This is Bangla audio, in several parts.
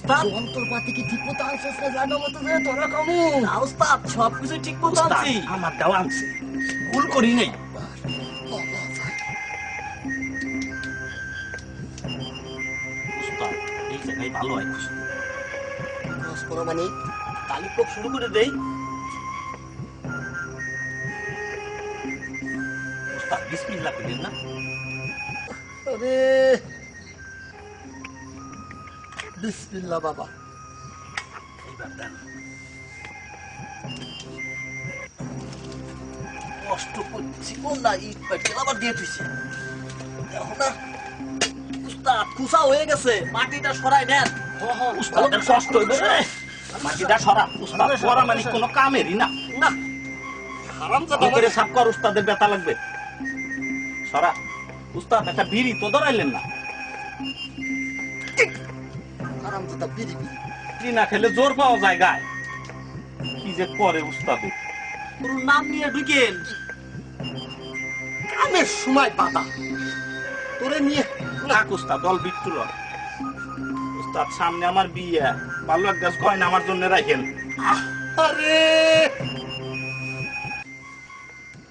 উস্তাদ যন্ত্রপাতি কি ঠিক মতো আনছিস না জানো মতো যে তোরা কামু না উস্তাদ সবকিছু ঠিক মতো আনছি আমার দেওয়া আনছে ভুল করি নাই উস্তাদ এই জায়গায় ভালো হয় মানে তালিপক শুরু করে দেই উস্তাদ বিসমিল্লাহ করেন না আরে বিসমিল্লাহ বাবা এইবার দেন কষ্ট করছি না ইট পাইতে আবার দিয়ে তুইছে দেখো না উস্তাদ খুশা হয়ে গেছে মাটিটা সরাই নেন উস্তাদের কষ্ট হইবে রে মাটিটা সরা উস্তাদ করা মানে কোনো কামেরই না না হারামজাদা ভিতরে সাফ কর উস্তাদের ব্যথা লাগবে সরা উস্তাদ একটা বিড়ি তো ধরাইলেন না হারামজাদা বিড়ি বিড়ি না খেলে জোর পাওয়া যায় গায়ে কি যে করে উস্তাদ তোর নাম নিয়ে ঢুকেন কামের সময় বাবা তোরে নিয়ে থাক উস্তাদ দল বিট্টু লন উস্তাদ সামনে আমার বিয়ে ভালো এক গাছ গয়না আমার জন্য রাখেন আরে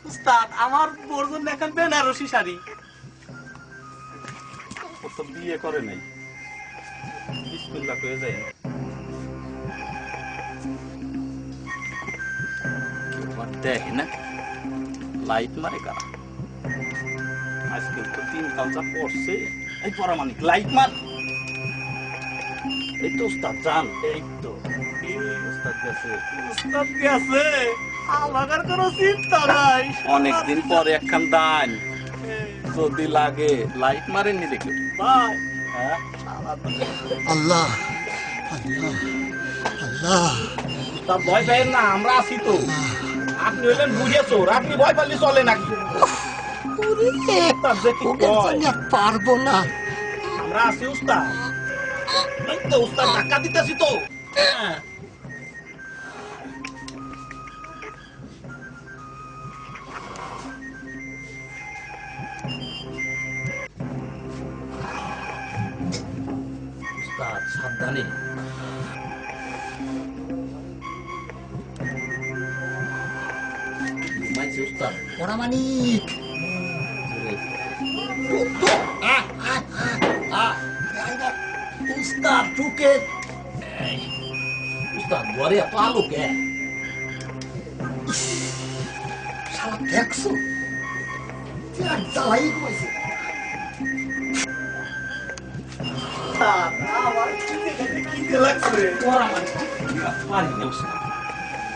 উস্তাদ আমার বোর জন্য এখন বেনারসি শাড়ি ও তো বিয়ে করে নাই বিসমিল্লাহ কয়ে যায় দেখে না লাইট মারে কারা আজকে তো তিন কালচা পড়ছে এই পরামানিক লাইট মার এই তো উস্তাদ জান এই তো উস্তাদ গেছে উস্তাদ গেছে আমার কোনো চিন্তা নাই অনেকদিন পরে একখান দান যদি লাগে লাইট মারেননি দেখো ভাই হ্যাঁ আল্লাহ আল্লাহ আল্লাহ উস্তাদ ভয় পাইেন না আমরা আছি তো আপনি হইলেন বুঝে চোর আপনি ভয় পাইলে চলে নাকি উস্তাদ যে কি কয় পারবো না আমরা আছি উস্তাদ এই তো উস্তাদ ধাক্কা দিতেছি তো হ্যাঁ উস্তাদ সাবধানে ঘুমাইছে উস্তাদ পরামানিক উস্তাদ ঢুকে উস্তাদ ঘরে এত আলো কে শালা দেখছো জ্বালাই কইছে আমার খিদে লাগছে পারি না উস্তাদ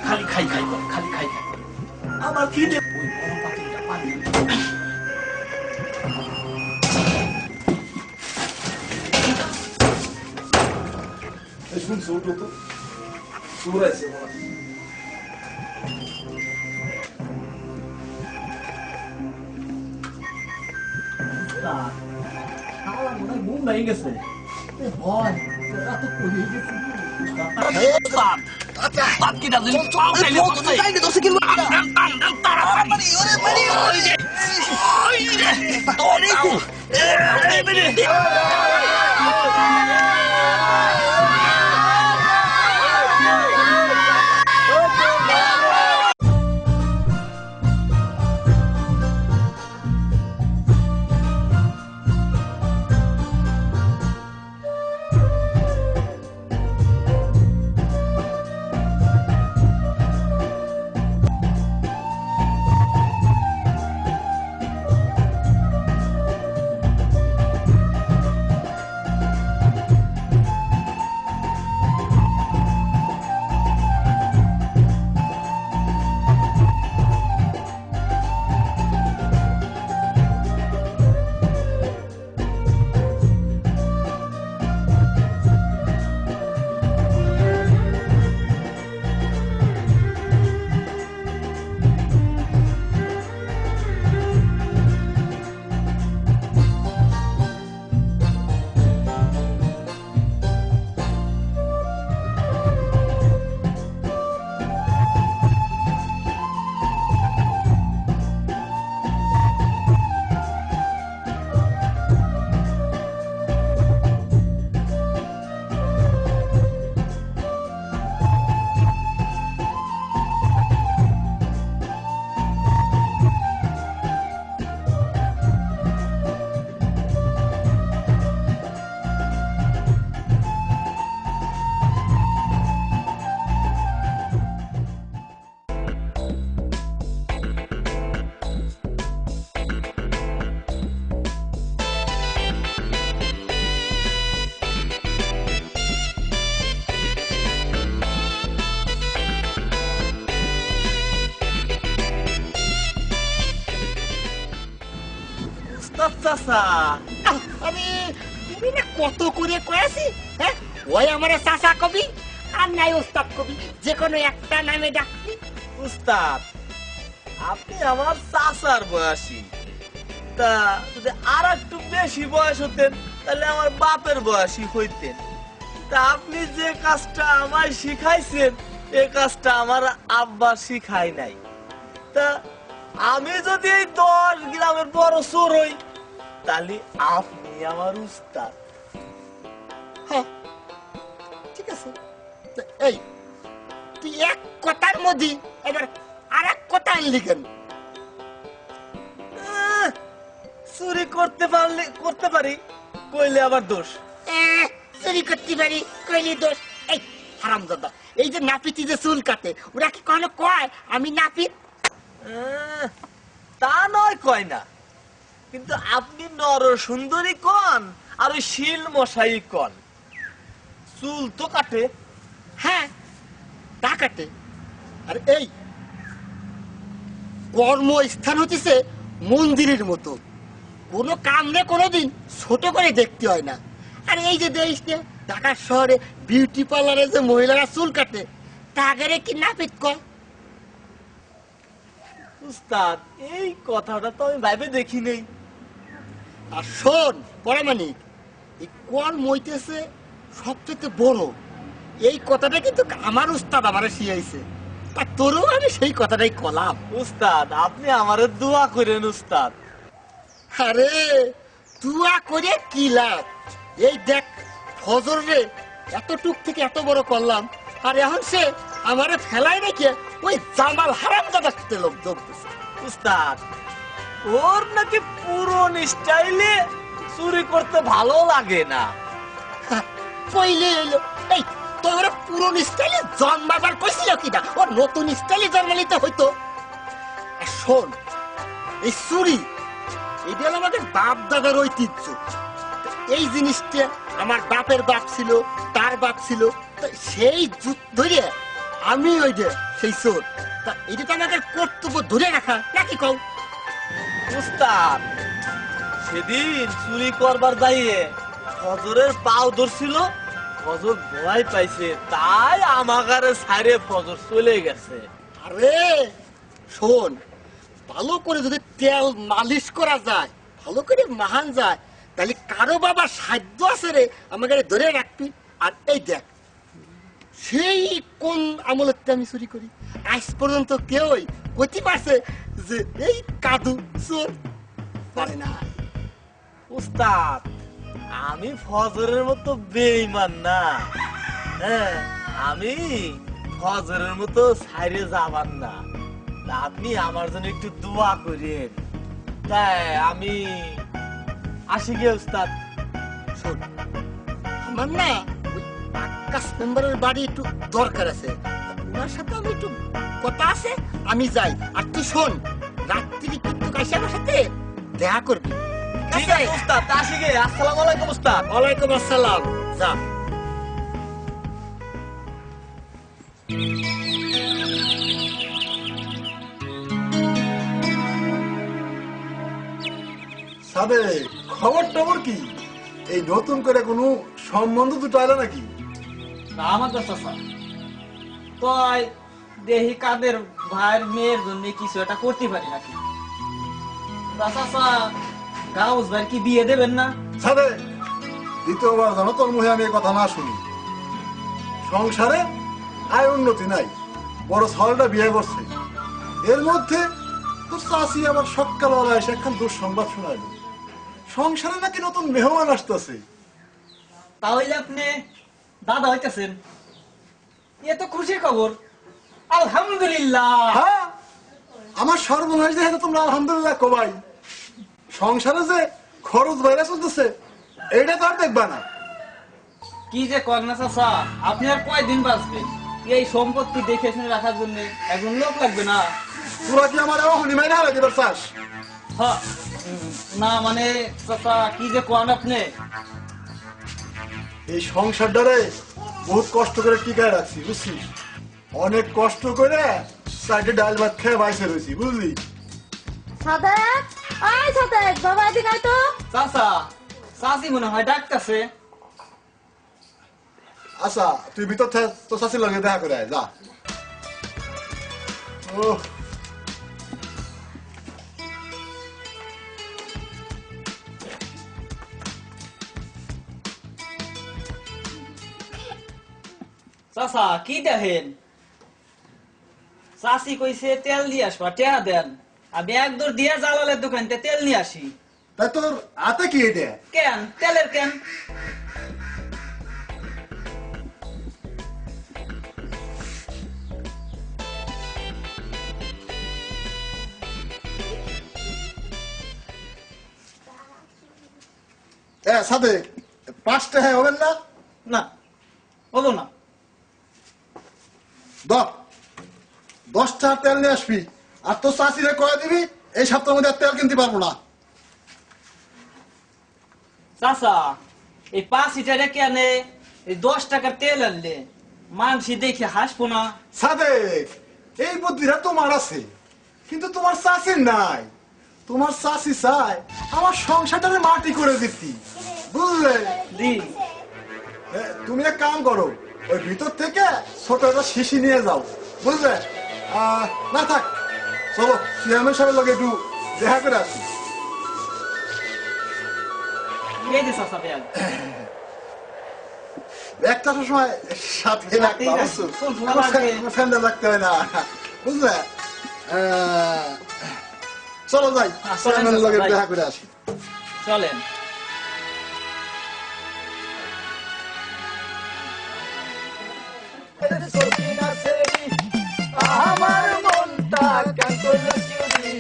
খালি খাই খাই করে খালি খাই খাই করে আমার খিদে ওই গরম পাতিলটা পারি না শুনছো উঠো তো চোরাইছে ঘুম ভেঙে গেছে ভয় তোরা তো কইয়ে গেছিস উস্তাদ উস্তাদ কি দাদু চাও খাইলে করছে কাইলে দোষে কি টান টান টান তাড়াতাড়ি ওই যে চাচা। আমি তুমি না কত করে কয়েছি, হ্যাঁ ওই আমার চাচা কবি আর নাই ওস্তাদ কবি, যে কোনো একটা নামে ডাকবি। উস্তাদ, আপনি আমার চাচার বয়সী, তা যদি আর একটু বেশি বয়স হতেন তাহলে আমার বাপের বয়সী হইতেন। তা আপনি যে কাজটা আমায় শিখাইছেন এই কাজটা আমার আব্বা শিখাই নাই। তা আমি যদি এই 10 গ্রামের বড় চোর হই তাহলে আপনি আমার উস্তাদ। হ্যাঁ ঠিক আছে, তা এই তুই এক কথার মধ্যে এবার আর এক কথা আনলি কেন? চুরি করতে পারি কইলে আবার দোষ। চুরি করতে পারি কইলি দোষ? এই হারামজাদা, এই যে নাপিতি যে চুল কাটে ওরা কি কখনো কয় আমি নাপিত? তা নয় কয় না, কিন্তু আপনি নর সুন্দরী কন আর ওই শিল মশাই কন, চুল তো কাটে। হ্যাঁ তা কাটে। আর এই কর্মস্থান হচ্ছে মন্দিরের মতো, কোনো কামরে কোনোদিন ছোট করে দেখতে হয় না। আর এই যে দেশে ঢাকা শহরে বিউটি পার্লারে যে মহিলারা চুল কাটে তাগেরে কি নাপিত কয়? উস্তাদ, এই কথাটা তো আমি ভাইবে দেখি নেই। আর শোন পরামানিক, এই কর্ম হইতেছে সবচেয়ে বড়, এই কথাটা কিন্তু আমার উস্তাদ আমারে শিখাইছে, তা তোরও আমি সেই কথাটাই কলাম। উস্তাদ, আপনি আমারে দোয়া করেন উস্তাদ। আরে তুয়া করে কি লাভ? এই দেখ ফজর রে এতটুক থেকে এত বড় করলাম, আর এখন সে আমারে ফেলাই রেখে ওই জামাল হারামজাদার সাথে লোক জমতেছে। উস্তাদ, ওর নাকি পুরন স্টাইলে চুরি করতে ভালো লাগে না। কইলে এলো এই তোর পুরনো স্টাইলে জন্মাবার কইছিল কিনা, ওর নতুন স্টাইলে জন্মালিতে হইতো। আর শোন, এই চুরি এটা হলো আমাদের বাপ দাদার ঐতিহ্য। এই জিনিসটা আমার বাপের বাপ ছিল, তার বাপ ছিল, তো সেই যুগ ধরে আমি ওই যে সেই চোর, তা এটা তো আমাদের কর্তব্য ধরে রাখা নাকি কও? উস্তাদ, সেদিন চুরি করবার যাইয়ে ফজরের পাও ধরছিল, ফজর ভয় পাইছে, তাই আমাগারে ছাইরে ফজর চলে গেছে। আরে শোন, ভালো করে যদি তেল মালিশ করা যায়, ভালো করে মাহান যায়, তাহলে কারো বাবার সাধ্য আছে রে আমাকে ধরে রাখবি। আর এই দেখ, সেই কোন আমলতে আমি চুরি করি, আজ পর্যন্ত কেউই কইতে পারছে যে এই কাদু চোর পারে না। উস্তাদ, আমি ফজরের মতো বেঈমান না। হ্যাঁ, আমি ফজরের মতো ছাইরে যাবার না। তা আপনি আমার জন্য একটু দোয়া করেন। তাই আমি আসি গে উস্তাদ। শোন, আমার না ওই আকাশ মেম্বারের বাড়ি একটু দরকার আছে, ওনার সাথে আমি একটু কথা আছে, আমি যাই। আর তুই শোন, রাত্রি কিন্তু কাছে আমার সাথে দেখা করবি। ঠিক আছে উস্তাদ, আসি গে। আসসালামু আলাইকুম উস্তাদ। ওয়ালাইকুম আসসালাম। যা। সাবে খবর টবর কি? এই নতুন করে কোনো সম্বন্ধ দুটো আলো নাকি? না আমাদের চাচা, তাই দেহি কাদের ভাইয়ের মেয়ের জন্য কিছু একটা করতে পারি নাকি? চাচা, গাউস ভাই কি বিয়ে দেবেন না? সাবে দ্বিতীয়বার যেন তোর মুখে আমি এই কথা না শুনি। সংসারে আয় উন্নতি নাই, বড় ছলটা বিয়ে করছে, এর মধ্যে তোর চাষি আবার সকালবেলা এসে একখান দুঃসংবাদ শোনাইল, সংসারে নাকি নতুন মেহমান আসতেছে। তাহলে আপনি দাদা হইতেছেন, এ তো খুশির খবর। আলহামদুলিল্লাহ। হ্যাঁ, আমার সর্বনাশ দেখে তোমরা আলহামদুলিল্লাহ কবাই। সংসারে যে খরচ বাইরে চলতেছে এইটা তো আর দেখবা না। কি যে করেন চাচা, আপনি আর কয়দিন বাঁচবেন? এই সম্পত্তি দেখে শুনে রাখার জন্য একজন লোক লাগবে না? তোরা কি আমার হনিমাইনা হারাই দিবার চাস? হ্যাঁ, না মানে চাচা কি যে করেন আপনি। এই সংসারটারে বহুত কষ্ট করে টিকায় রাখছি, বুঝছিস? অনেক কষ্ট করে সাইডে ডাল ভাত খেয়ে বাইসে রয়েছি, বুঝলি? সাদেক আয় সাথে বাবা এদিকে আয় তো। চাচা চাচি মনে হয় ডাকতেছে। আচ্ছা তুই ভিতর থেকে তোর চাষির লগে দেখা করে আয় যা। ও চাচা কি দেখেন? চাচি কইছে তেল দিয়ে আসবা, টেয়া দেন। আমি এক দূর দিয়ে জালালের দোকানতে তেল নিয়ে আসি। তাই তোর হাতে কি এটা? কেন তেলের কেন? সাথে 5 টাকা হবেন না? না হলো না। 10 টাকা তেল নিয়ে আসবি আর তোর চাষিরে কয়ে দিবি এই সপ্তাহের মধ্যে আর তেল কিনতে পারবো না। চাচা এই 5 লিটারে কেনে এই 10 টাকার তেল আনলে মানসি দেখে হাসবো না? সাদেক এই বুদ্ধিটা তোমার আছে কিন্তু তোমার চাষির নাই। তোমার চাষি চাই আমার সংসারটারে মাটি করে দিতি, বুঝলে? দি তুমি এক কাম করো, ওই ভিতর থেকে ছোট একটা শিশি নিয়ে যাও, বুঝলে? না থাক, চলো চেয়ারম্যান সাহেবের লগে একটু দেখা করে আসি। এই যে চাচা ব্যাগ। একটা সময় সাথে রাখতে সাথেই অবশ্য রাখি, কোন সময় লাগে? আমার ফ্যানটা রাখতে হয় না, বুঝলে? চলো যাই, চেয়ারম্যানের লগে দেখা করে আসি। চলেন। আমার মনটা কেন করলো চুরি,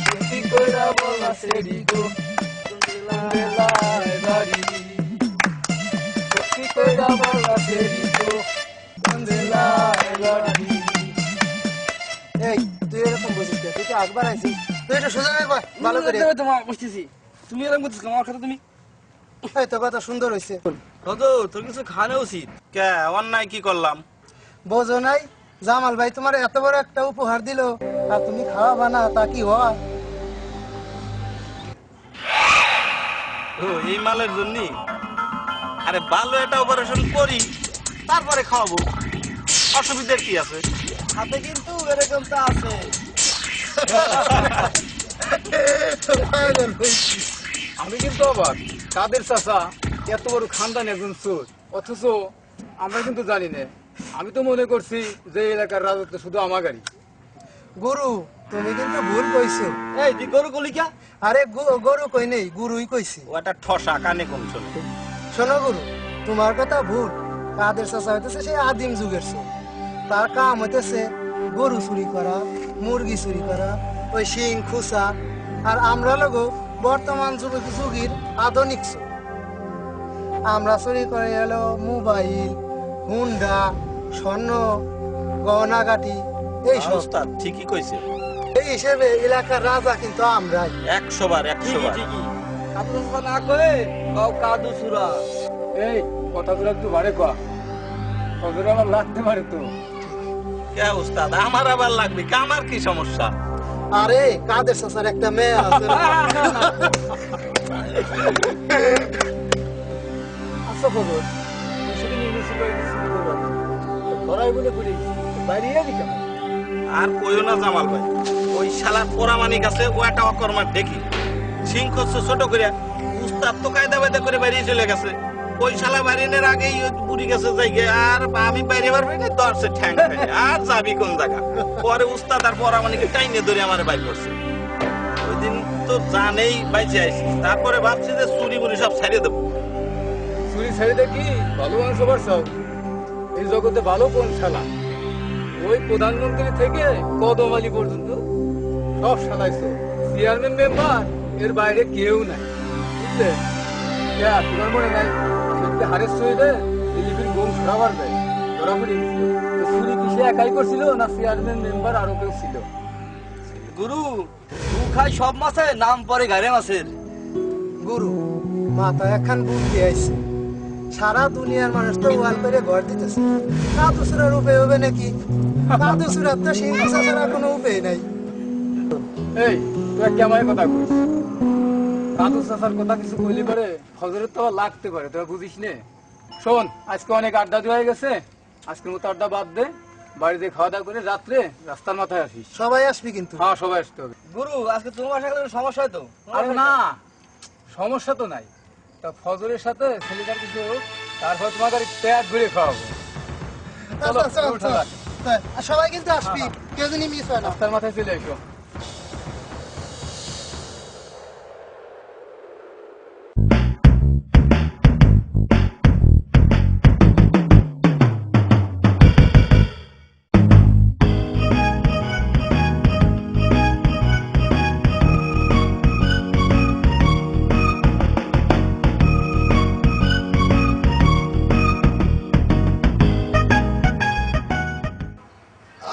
সত্যি কইরা বলা সেরি গো, বেলায় বাড়ি। সত্যি কইরা বলা সেরি গো, বেলায় বাড়ি। এই তুই এরকম বসিস তুই কি একবার আইছিস? তুই এটা সোজা একবার ভালো করে। তোমার বসতেছি, তুমি এরকম করতেছ আমার কথা তুমি। এই তো কথা সুন্দর হইছে। কতো তোর কিছু খাওয়ানো উচিত। কে অন্যায় কি করলাম? বোঝো নাই জামাল ভাই তোমার এত বড় একটা উপহার দিল আর তুমি খাওয়াবা না, তা কি হয়? ও এই মালের জন্য? আরে ভালো একটা অপারেশন করি তারপরে খাওয়াবো, অসুবিধার কি আছে? হাতে কিন্তু এরকমটা আছে। আমি কিন্তু আবার কাদের চাচা এত বড় খানদান একজন চোর, অথচ আমরা কিন্তু জানি না। আমি তো মনে করছি যে এই এলাকার রাজত্ব শুধু আমারই। গুরু তুমি কিন্তু ভুল কইছো। এই তুই গরু কলিকা? আরে গরু কই নেই, গুরুই কইছি। ও একটা ঠসা, কানে কম শোনে। শোনো গুরু, তোমার কথা ভুল। কাদের চাচা হইতেছে সেই আদিম যুগের চোর। তার কাম হইতেছে গরু চুরি করা, মুরগি চুরি করা, ওই শিং খুসা। আর আমরা লোক বর্তমান যুগের আধুনিক চোর। আমরা চুরি করে এলো মোবাইল, হুন্ডা, স্বর্ণ, গহনাগাটি, এই সব। ওস্তাদ ঠিকই কইছে, এই হিসেবে এলাকার রাজা কিন্তু আমরাই। 100 বার 100 বার। আপনার না কয়ে কাদু সুরা। এই কথাগুলো একটু বাড়ে কয়া, ওদের আবার লাগতে পারে তো। কে ওস্তাদ আমার আবার লাগবে? আমার কি সমস্যা? আরে কাদের চাচার একটা মেয়ে আছে। আচ্ছা খবর সেদিন মিউনিসিপ্যালিটি চুরি করবো, ধরাই বলে ঘুরে বাইরে দিকে। আর কইও না জামাল ভাই, ওই শালার পোড়ামানিক আছে, ও একটা অকর্মার দেখি সিং করছে ছোট করে। উস্তাদ তো কায়দা বায়দা করে বাইরে চলে গেছে, ওই শালা বাইরের আগেই বুড়ি গেছে যাইগে। আর আমি বাইরে পারবি না, দর্শে ঠ্যাং খাই। আর যাবি কোন জায়গা? পরে উস্তাদ আর পোড়ামানিকে টাইনে ধরে আমার বাইর করছে। ওই দিন তো জানেই বাইচে আইসি, তারপরে ভাবছি যে চুরি মুড়ি সব ছাড়িয়ে দেবো। চুরি ছেড়ে দেখি ভালো মানুষ হবার সব। এই জগতে ভালো কোন শালা? ওই প্রধানমন্ত্রী থেকে কদম আলী পর্যন্ত সব শালাইছো। চেয়ারম্যান মেম্বার এর বাইরে কেউ নাই, বুঝলে? তোমার মনে নাই হারের সহিতে দিলীপের গম সরাবার দেয় ধরা পড়ে গেছিল? চুরি কি সে একাই করছিল না চেয়ারম্যান মেম্বার আরো কেউ ছিল? গুরু তু খাই সব মাছে নাম পরে গাড়ে মাছের। গুরু মাথা একখান বুদ্ধি আইছে। সারা দুনিয়ার মানুষ তো ওয়াল করে ঘর দিতেছে, কাদুসুরার উপায় হবে নাকি? কাদুসুরার তো সিংহ ছাড়া কোনো উপায় নাই। এই তুই কেমন কথা কইস? কাদু চাচার কথা কিছু কইলি পারে ফজরের তো লাগতে পারে, তোরা বুঝিস নে। শোন, আজকে অনেক আড্ডা দেওয়া হয়ে গেছে, আজকের মতো আড্ডা বাদ দে, বাড়িতে খাওয়া দাওয়া করে রাত্রে রাস্তার মাথায় আসিস। সবাই আসবি কিন্তু। হ্যাঁ, সবাই আসতে হবে। গুরু আজকে তোমার সাথে কোনো সমস্যা হয়তো? আরে না, সমস্যা তো নাই। তা ফজরের সাথে ছেলেটার কিছু তারপর তোমাদের পেট ভরে খাওয়াবো। চলো, উঠে যাক। আর সবাই কিন্তু আসবি, কেউ যেন মিস হয় না। রাস্তার মাথায় চলে এসো।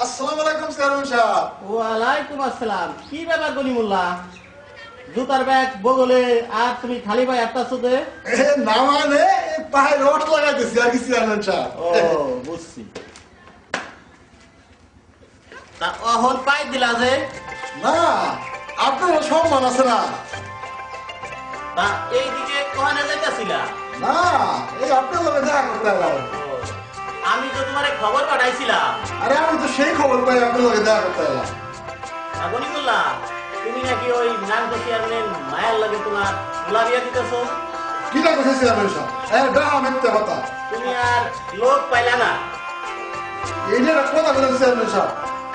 আসসালামু আলাইকুম চেয়ারম্যান সাহেব। ওয়ালাইকুম আসসালাম। কি ব্যাপার গনিমুল্লাহ, জুতার ব্যাগ বগলে আর তুমি খালি ভাই একটা সুদে? না মানে পায়ে রড লাগাইতেছি আর কি চেয়ারম্যান সাহেব। ও বুঝছি। তা অহন পাই দিলা যে? না, আপনার সম্মান আছে না। তা এইদিকে কোহানে যাইতাছিলা? না, এই আপনার লগে দেখা করতে এলাম। আমি তো তোমারে খবর পাঠাইছিলাম। আরে আমি তো সেই খবর পাই আপনার লগে দেখা করতে এলাম। গনিমুল্লাহ, তুমি নাকি ওই নাম চেয়ারম্যান মায়ের লাগে তোমার গুলাবিয়া দিতেছো? কি না কথা চেয়ারম্যান সাহেব? ডাহা মিথ্যা কথা। তুমি আর লোক পাইলা না? এই নিয়ে একটা কথা বলেন চেয়ারম্যান সাহেব,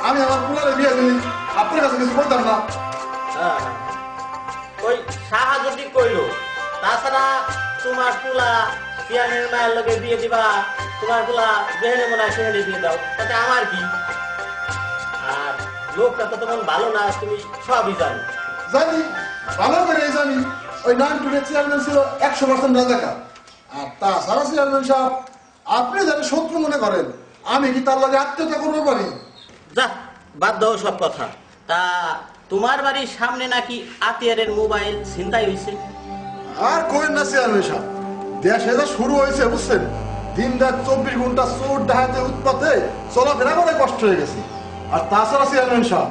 আমি আমার পুলারে বিয়ে দিই, আপনার কাছে কিছু বলতাম না। হ্যাঁ, ওই সাহায্য কইলো। তাছাড়া তোমার পুলা চেয়ারম্যান মায়ের লগে বিয়ে দিবা, তোমার পুলা যেহেনে মনে হয় সেহেনে দিয়ে দাও, তাতে আমার কি? আর লোকটা তো তেমন ভালো না, তুমি সবই জানো। জানি, ভালো করে জানি। ওই নাম টুডে চেয়ারম্যান ছিল 100% রাজাকার। আর তাছাড়া চেয়ারম্যান সাহেব, আপনি যারা শত্রু মনে করেন, আমি কি তার লগে আত্মীয়তা করতে পারি? যা, বাদ দাও সব কথা। তা তোমার বাড়ির সামনে নাকি আতিয়ারের মোবাইল ছিনতাই হয়েছে? আর করেন না চেয়ারম্যান সাহেব, দেশে যা শুরু হয়েছে বুঝছেন, দিন রাত 24 ঘন্টা চোর ডাহাতে উৎপাতে চলাফেরা করে কষ্ট হয়ে গেছে। আর তাছাড়া চেয়ারম্যান সাহেব,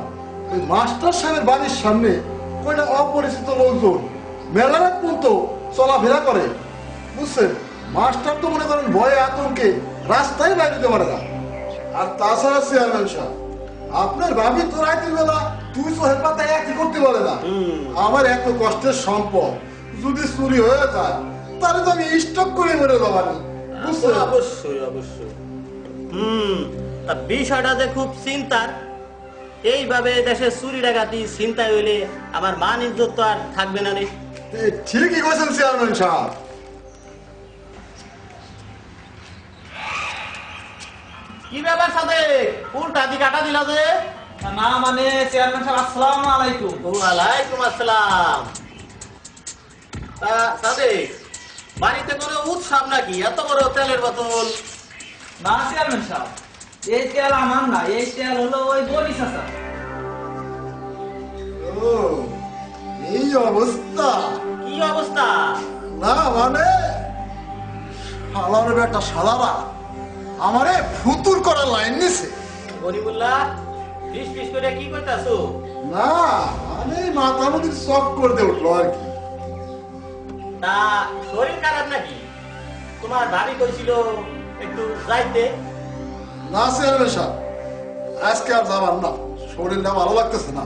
ওই মাস্টার সাহেবের বাড়ির সামনে কয়টা অপরিচিত লোকজন মেলা রাত পর্যন্ত চলাফেরা করে বুঝছেন। মাস্টার তো মনে করেন ভয়ে আতঙ্কে রাস্তায় বাইরে দিতে পারে না। আর তাছাড়া চেয়ারম্যান সাহেব, আপনার ভাবি তো রাতের বেলা তুই চোখের পাতায় একই করতে পারে না। আমার এত কষ্টের সম্পদ যদি চুরি হয়ে যায়, তাহলে তো আমি স্টক করে মরে যাবানি বুঝছেন। অবশ্যই অবশ্যই। তা বিষয়টা যে খুব চিন্তার। এইভাবে দেশে চুরি ডাকাতি চিন্তায় হইলে আমার মান ইজ্জত তো আর থাকবে না রে। ঠিকই কইছেন চেয়ারম্যান সাহেব। কি ব্যাপার সাথে উল্টা দিকে কাটা দিলা যে? না মানে চেয়ারম্যান সাহেব আসসালামু আলাইকুম। ওয়ালাইকুম আসসালাম। তা সাথে বাড়িতে কোনো উৎসব নাকি? এত বড় তেলের বোতল? না চেয়ারম্যান সাহেব, এই তেল আমার না, এই তেল হলো ওই বনি চাচা। ও, এই অবস্থা? কি অবস্থা? না মানে শালার বেটা শালারা আমারে ফুতুর করার লাইন নিছে। গরিবুল্লাহ, ফিস ফিস করে কি করতেছো? না মানে মাথা মধ্যে চক করে উঠলো আর কি। তা শরীর খারাপ নাকি? তোমার ভাবি কইছিল একটু যাইতে। না চেয়ারম্যান সাহেব, আজকে আর যাবার না, শরীরটা ভালো লাগতেছে না।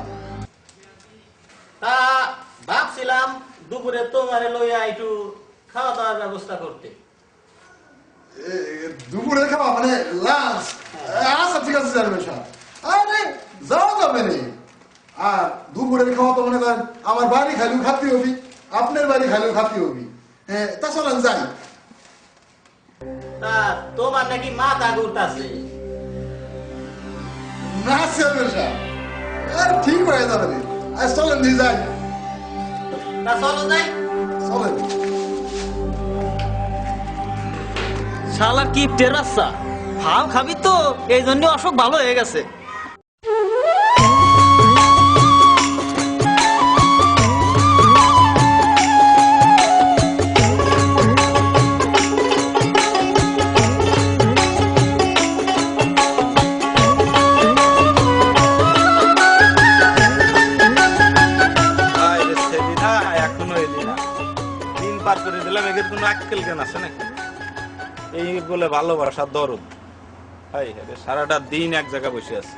তা ভাবছিলাম দুপুরে তোমারে লইয়া একটু খাওয়া দাওয়ার ব্যবস্থা করতে। দুপুরে খাওয়া মানে লাঞ্চ? আচ্ছা ঠিক আছে চেয়ারম্যান সাহেব, আরে যাওয়া যাবে নি। আর দুপুরের খাওয়া তো মনে করেন আমার বাড়ি খালিও খাতি হবি, আপনার বাড়ি খালিও খাতি হবি। হ্যাঁ, তা চলেন যাই। তা তোমার নাকি মাথা ঘুরতাছে? না চেয়ারম্যান সাহেব, আর ঠিক হয়ে যাবে নি। আজ চলেন দিয়ে যাই। তা চলো যাই। চলেন। শালা কিপ্টের বাচ্চা, ফাল খাবি তো, এই জন্য অসুখ ভালো হয়ে গেছে। আক্কেল জ্ঞান আছে নাকি? এই বলে ভালোবাসার দরদ। হাই হায়, সারাটা দিন এক জায়গায় বসে আছে।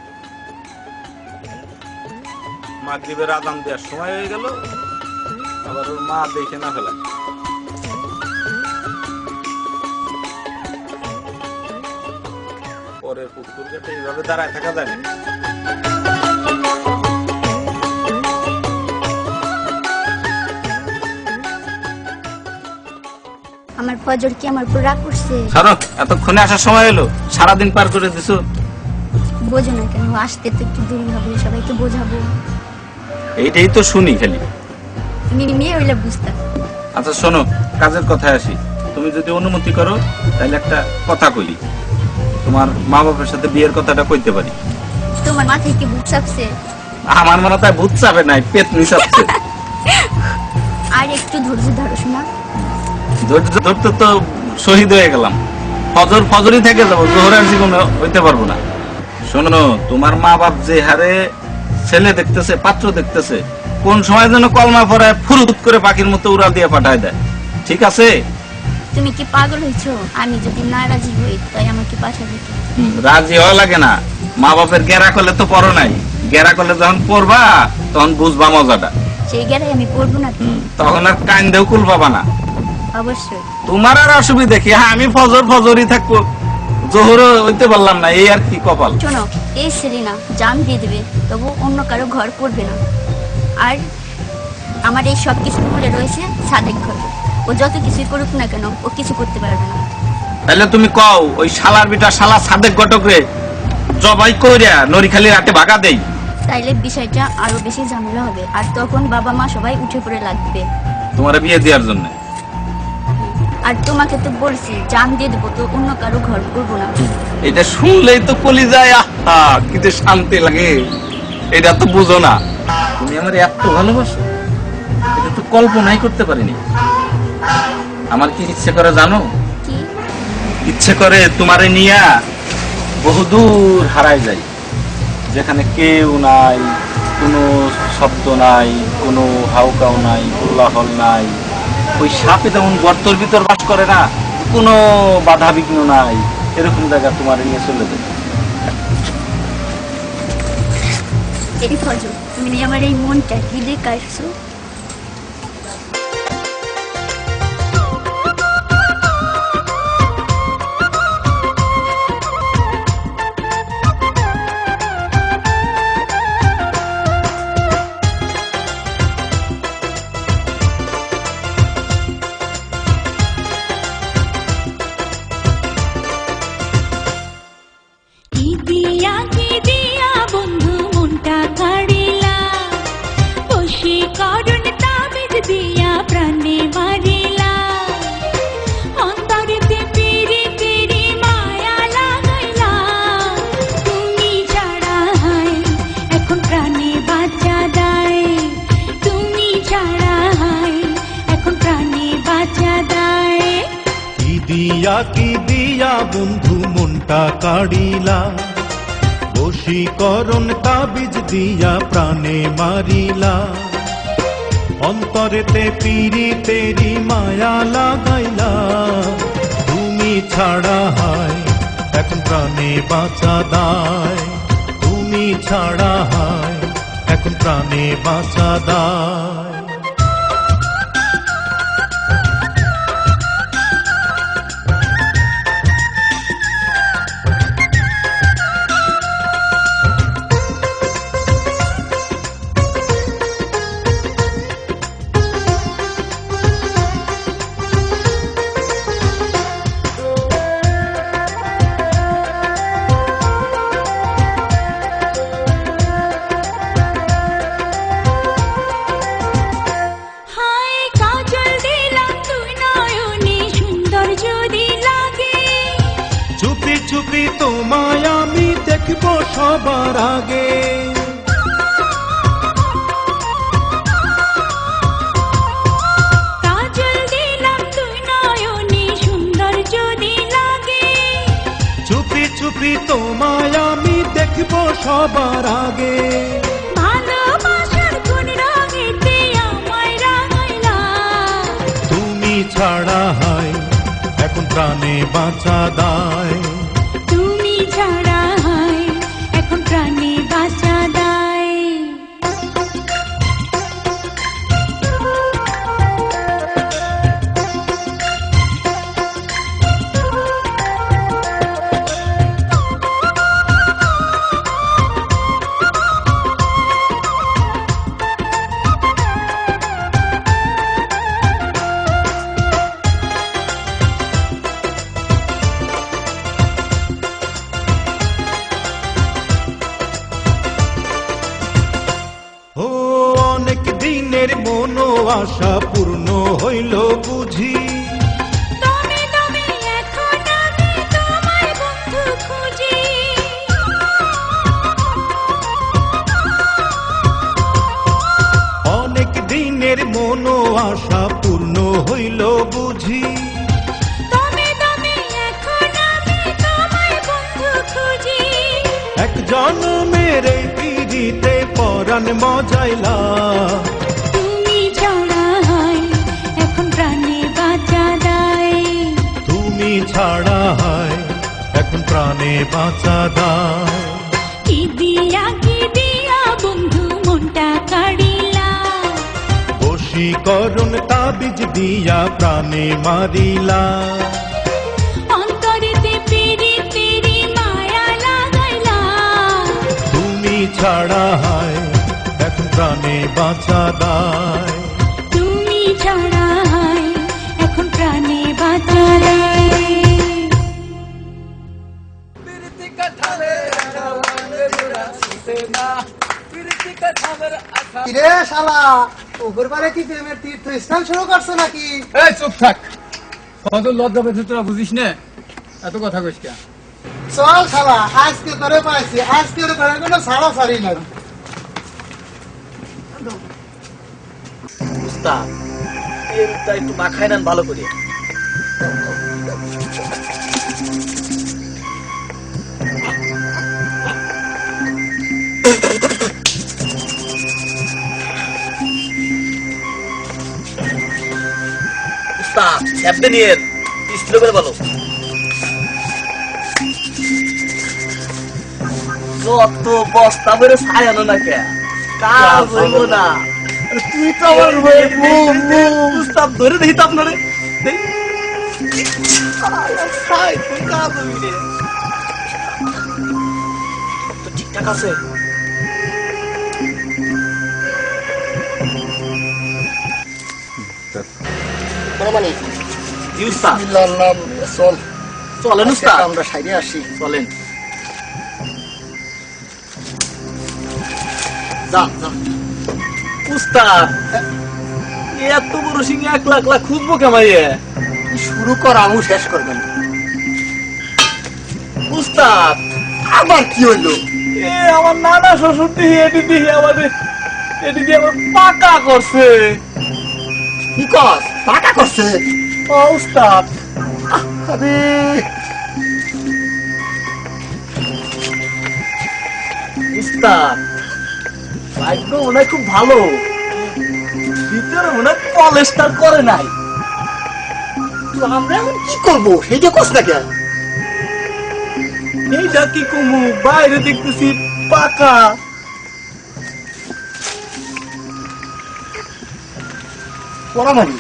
মাগরিবের আজান দেওয়ার সময় হয়ে গেল, আবার ওর মা দেখে না ফেলা। পরের পুকুর ঘাটে এইভাবে দাঁড়ায় থাকা যায় না। আমার ফজর কি আমার উপর রাগ করছে? ছাড়ো, এতক্ষণে আসার সময় হলো, সারাদিন পার করে দিছো। বোঝো না কেন? আসতে তো একটু দেরি হবে, সবাইকে বোঝাবো। এইটাই তো শুনি খালি। মেয়ে হইলে বুঝতাম। আচ্ছা শোনো, কাজের কথায় আসি। তুমি যদি অনুমতি করো তাহলে একটা কথা কইলি। তোমার মা বাবার সাথে বিয়ের কথাটা কইতে পারি। তোমার মাথায় কি বুক চাপছে? আমার মনে হয় ভূত চাপে নাই, পেতনি চাপছে। আর একটু ধৈর্য ধরো শোনা। ধৈর্য ধরতে তো শহীদ হয়ে গেলাম। ফজরই থেকে যাবো, জোহরের জীবনে হইতে পারবো না। শোনো, তোমার মা বাপ যে হারে ছেলে দেখতেছে, পাত্র দেখতেছে, কোন সময় যেন কলমা পড়ায় ফুরুত করে পাখির মতো উড়াল দিয়ে পাঠায় দেয়। ঠিক আছে? তুমি কি পাগল হইছো? আমি যদি না রাজি হই তাই আমাকে পাঠাবে কি? রাজি হওয়া লাগে না। মা বাপের গেরা করলে তো পড়ো নাই। গেরা করলে যখন পড়বা তখন বুঝবা মজাটা। সেই গেরাই আমি পড়বো না তো। তখন আর কাইন্দেও কুল পাবা না। অবশ্যই। তোমার আর অসুবিধা কি? হ্যাঁ, আমি ফজরই থাকবো, জোহরও হইতে পারলাম না, এই আর কি কপাল। শোনো, এই সেলিনা জান দিয়ে দেবে, তবু অন্য কারো ঘর করবে না। আর আমার এই সব কিছু মূলে রয়েছে সাদেক ঘর। ও যত কিছুই করুক না কেন, ও কিছু করতে পারবে না। তাহলে তুমি কও, ওই শালার বিটা শালা সাদেক ঘটকরে জবাই কইরা নরিখালি রাতে ভাগা দেই। তাইলে বিষয়টা আরো বেশি ঝামেলা হবে, আর তখন বাবা মা সবাই উঠে পড়ে লাগবে তোমার বিয়ে দেওয়ার জন্য। আর তোমাকে তো বলছি জান দিয়ে দেবো, তো অন্য কারো ঘর করবো না। এটা শুনলেই তো কলি যায়, আহা কিন্তু শান্তি লাগে। এটা তো বুঝো না, তুমি আমার এত ভালোবাসো, এটা তো কল্পনাই করতে পারিনি। আমার কি ইচ্ছে করে জানো? কি ইচ্ছে করে তোমারে নিয়া বহুদূর হারায় যাই, যেখানে কেউ নাই, কোনো শব্দ নাই, কোনো হাউকাও নাই, কোলাহল নাই। ওই সাপে যেমন গর্তর ভিতর বাস করে না, কোনো বাধা বিঘ্ন নাই, এরকম জায়গা তোমার নিয়ে চলে যায়। এই ফজল, তুমি আমার এই মনটা হৃদয় কাটছো। কি দিয়া বন্ধু মনটা কাড়িলা, বশীকরণ তাবিজ দিয়া প্রাণে মারিলা, অন্তরেতে পীড়িতেরি মায়া লাগাইলা, তুমি ছাড়া হায় এখন প্রাণে বাঁচা দায়, তুমি ছাড়া হায় এখন প্রাণে বাঁচা দায়। চুপি তোমায় আমি দেখবো সবার আগে, কাজল দিলাম তুই নয়নে সুন্দর যদি লাগে, চুপি চুপি তোমায় আমি দেখবো সবার আগে, ভালোবাসার কোন রঙেতে আমায় রাঙাইলা, তুমি ছাড়া হয় প্রাণে বাঁচা দায়। তুমি ছাড়া হয় এখন প্রাণে বাঁচা দায়। ও অনেক দিনের মনো আশা পূর্ণ হইল বুঝি। দমে দমে এখন আমি তোমায় বন্ধু খুঁজি। অনেক দিনের মনো আশা পূর্ণ হইল বুঝি। দমে দমে এখন আমি তোমায় বন্ধু খুঁজি। এক জনমের এই পিড়িতে পরাণ মজাইলা। তুমি ছাড়া হয় এখন প্রাণে বাঁচা দায়। তুমি ছাড়া হয় এখন প্রাণে বাঁচা দায়। কি দিয়া বন্ধু মনটা কাড়িলা। বশীকরণ তাবিজ দিয়া প্রাণে মারিলা। অন্তরেতে পিরিতিরি মায়া লাগাইলা। তুমি ছাড়া হয় এখন প্রাণে বাঁচা দায়। তুমি ছাড়া হয় এখন প্রাণে বাঁচা দায়। কিরে শালা ওপর পারে কি প্রেমের তীর্থস্থান শুরু করছো নাকি? এই চুপ থাক, ফজল লজ্জা পেয়েছে তোরা বুঝিস না, এত কথা কইস কে? চল শালা আজকে করে পাইছি, আজকে করে কোনো ছাড়া ছাড়ি না। উস্তাদ তেলটা একটু মাখায় নেন ভালো করে। উস্তাদ চ্যাপতে নিয়ে স্প্রে করে বলো। যত বস্তা বেড়ে ছায়ানো না কে কাজ হইব না। তুই তো আমার উস্তাদ ধরে দেখি তো আপনারে কাজ হবি রে। তো ঠিকঠাক আছে। মানে জি উস্তাদ চল চলেন উস্তাদ, আমরা সাইডে আসি। চলেন। যা যা উস্তাদ এত বড় সিং 1 লাখ লাখ খুঁজবো কেমাইয়ে? শুরু কর, আমু শেষ করবেন। উস্তাদ আবার কি হইলো? এ আমার নানা শ্বশুর দিয়ে এটি আমাদের পাকা করছে। কি কস পাকা করছে? ও উস্তাদ আরে উস্তাদ ভাগ্য মনে হয় খুব ভালো, ভিতরে মনে হয় পলেস্টার করে নাই। তো আমরা এখন কি করবো সেইটা কস না কেন? এইটা কি কমু, বাইরে দেখতেছি পাকা। পরামানি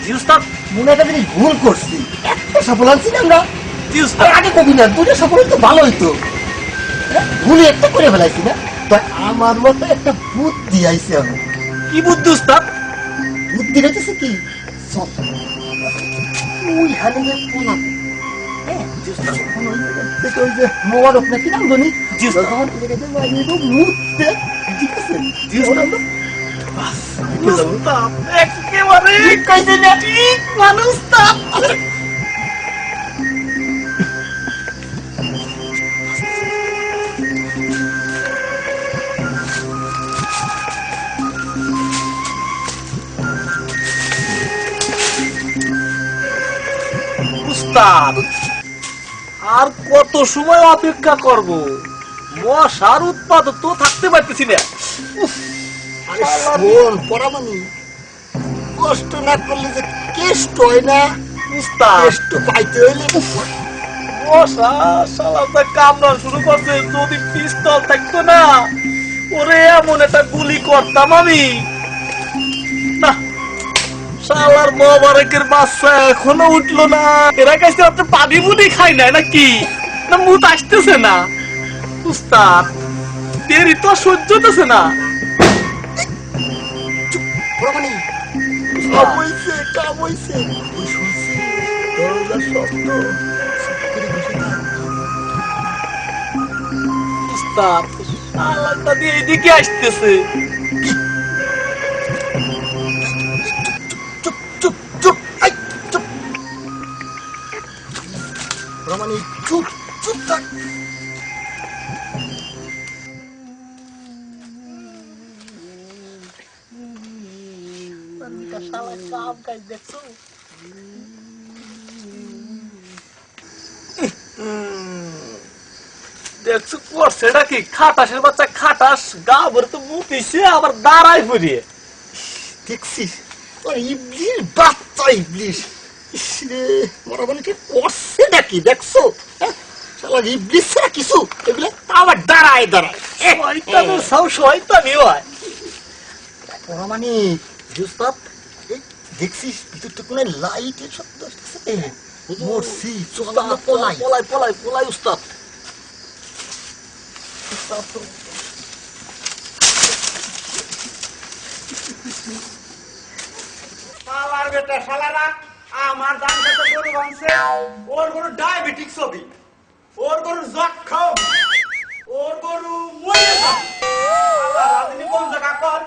জি উস্তাদ। মনে একটা জিনিস ভুল করছি, একটা সফল আনছি না আমরা। জি উস্তাদ। আগে কবি না, দুটো সফল তো ভালো হইতো। ভুলে একটা করে ফেলাইছি না। তো আমার মতো একটা বুদ্ধি আইছে এখন। কি বুদ্ধি উস্তাদ? বুদ্ধি হইতেছে কি, চল ওই হারিয়ে পোনা ওই যে মোবারক নাকি নাম ধনি জি উস্তাদ। মুহূর্তে ঠিক আছে উস্তাদ একেবারে ঠিক মানুষ উস্তাদ। উস্তাদ আর কত সময় অপেক্ষা করব? মশার উৎপাদ তো থাকতে পারতেছি না। আরে শোন পরামানি, কষ্ট না করলে যে কেষ্ট হয় না উস্তাদ একটু পাইতে হইলে মশা শালা কামড়া শুরু করছে, যদি পিস্তল থাকতো না ওরে এমন একটা গুলি করতাম আমি। না শালার মোবারকের বাচ্চা এখনো উঠলো না, এরা কাছে আপনি পানি বুনি খাই নাই নাকি, না মুখ আসতেছে না? উস্তাদ দেরি তো সহ্য হতেছে না। রমানি কাম হইছে, কাম হইছে। ওই শুনছি দরজার শব্দ, চুপ করে বসে থাক। উস্তাদ শালাটা দিয়ে এদিকে আসতেছে। চুপ চুপ চুপ, আই চুপ। রমানি চুপ চুপ থাক। শালা কাম কাজ দেখছো? দেখছো করছে এটা কি? খাটাসের বাচ্চা খাটাস গা ভরে তো মুতিছে, আবার দাঁড়াই পড়িয়ে। দেখছিস ওর ইবলিশ বাচ্চা ইবলিশ। ইসরে মরাবনি কি করছে নাকি দেখছো? হ্যাঁ? শালা ইবলিশ ছাড়া কিছু এগুলো আবার দাঁড়ায় দাঁড়ায়। শয়তানের সব শয়তানি হয়। মরামানি জুস্তাব দেখছিস ভিতরটা কোন লাইটের শব্দ আসতেছে? মরছি চল আমরা পলাই পলাই পলাই পলাই উস্তাদ। শালার বেটা শালারা আমার দান খেতে গরু ভাঙছে, ওর গরু ডায়াবেটিক ছবি, ওর গরু জখম, ওর গরু মরে যাবে। আল্লাহ রাজনী কোন জায়গা কর?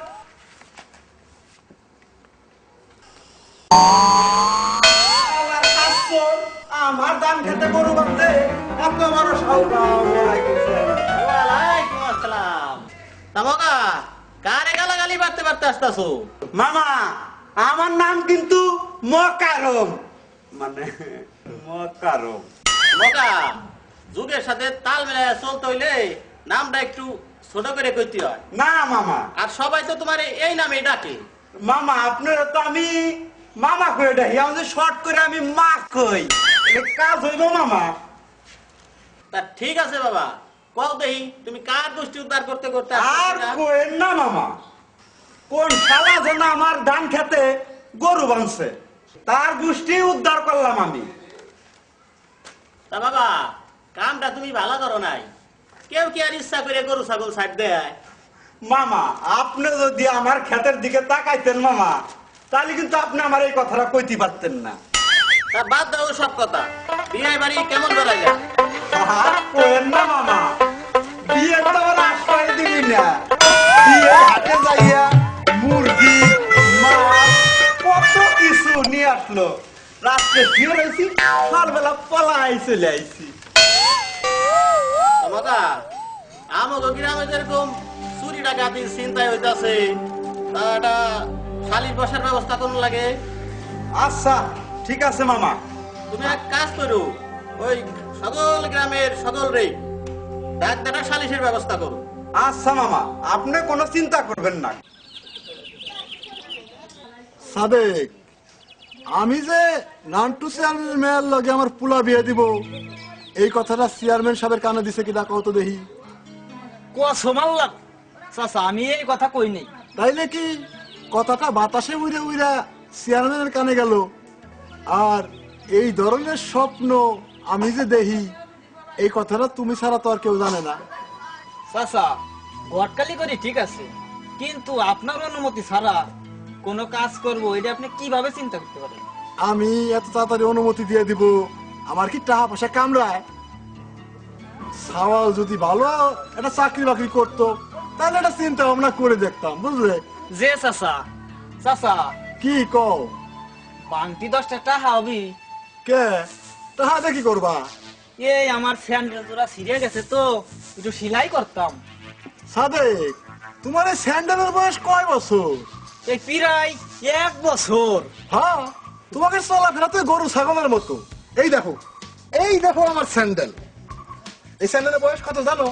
শালার কাপড়, আমার দান খেতে গরু ভাঙছে, এত বড় সাহস। ওয়ালাইকুম আসসালাম। তামকা কারে গালাগালি বাড়তে বাড়তে আসতাছো? মামা আমার নাম কিন্তু মকারম, মানে মকারম। মকা যুগের সাথে তাল মিলাইয়া চলতে হইলে নামটা একটু ছোট করে কইতে হয়। না মামা, আর সবাই তো তোমার এই নামে ডাকে। মামা আপনারা তো আমি মামা কই ডাকি, আমাদের শর্ট করে আমি মা কই, কাজ হইব মামা। তা ঠিক আছে বাবা, কও দেহি তুমি কার গোষ্ঠী উদ্ধার করতে করতে আর আসছো? কোয়েন না মামা, কোন শালা যেন আমার ধান খেতে গরু বাঁধছে, তার গোষ্ঠী উদ্ধার করলাম আমি। তা বাবা কামটা তুমি ভালো করো নাই, কেউ কি আর ইচ্ছা করে গরু ছাগল ছাড় দেয়? মামা আপনি যদি আমার ক্ষেতের দিকে তাকাইতেন মামা, তাহলে কিন্তু আপনি আমার এই কথাটা কইতে পারতেন না। তা বাদ দাও সব কথা, বিয়ে বাড়ি কেমন বেড়া যায়? আর কোয়েন না মামা, বিয়ে তো আমার আশ্রয় দিবি না, বিয়ে হাটে যাইয়া মুরগি মাছ কত কিছু নিয়ে আসলো, রাত্রে শুয়ে রয়েছি, সকালবেলা পলাই চলে আইছি। মজা আমাকে গ্রামে যেরকম চুরি ডাকাতির চিন্তায় হইতাছে, তা একটা শালির বসার ব্যবস্থা করুন লাগে। আচ্ছা ঠিক আছে মামা। তুমি এক কাজ করো, ওই সকল গ্রামের সকল রে ডাক ডাকা সালিশের ব্যবস্থা করো। আচ্ছা মামা, আপনি কোনো চিন্তা করবেন না। সাদেক, আমি যে নান্টু চেয়ারম্যানের মেয়ের লগে আমার পুলা বিয়ে দিব, এই কথাটা চেয়ারম্যান সাহেবের কানে দিছে কি দেখো তো দেখি। মাল্লাম চাচা, আমি এই কথা কই নাই। তাইলে কি কথাটা বাতাসে উড়ে উড়া চেয়ারম্যানের কানে গেল? আর এই ধরনের স্বপ্ন আমি যে দেখি, এই কথাটা তুমি ছাড়া তো আর কেউ জানে না। চাচা গটকালি করি ঠিক আছে, কিন্তু আপনার অনুমতি ছাড়া কোনো কাজ করবো এটা আপনি কিভাবে চিন্তা করতে পারেন? আমি এত তাড়াতাড়ি অনুমতি দিয়ে দিব? আমার কি টাকা পয়সা কামড়ায়? সাওয়াল যদি ভালো একটা চাকরি বাকরি করতো, তাহলে একটা চিন্তা ভাবনা করে দেখতাম, বুঝলে? যে চাচা, চাচা কি কও? বাংটি 10টা টাকা হবি? কে তাহা দেখি করবা? এই আমার স্যান্ডেল জোড়া ছিঁড়ে গেছে তো, একটু সেলাই করতাম। সাদেক, তোমার এই স্যান্ডেলের বয়স কয় বছর? এই প্রায় 1 বছর। হ্যাঁ, তোমাকে চলাফেরা তো গরু ছাগলের মতো। এই দেখো, এই দেখো আমার স্যান্ডেল। এই স্যান্ডেলের বয়স কত জানো?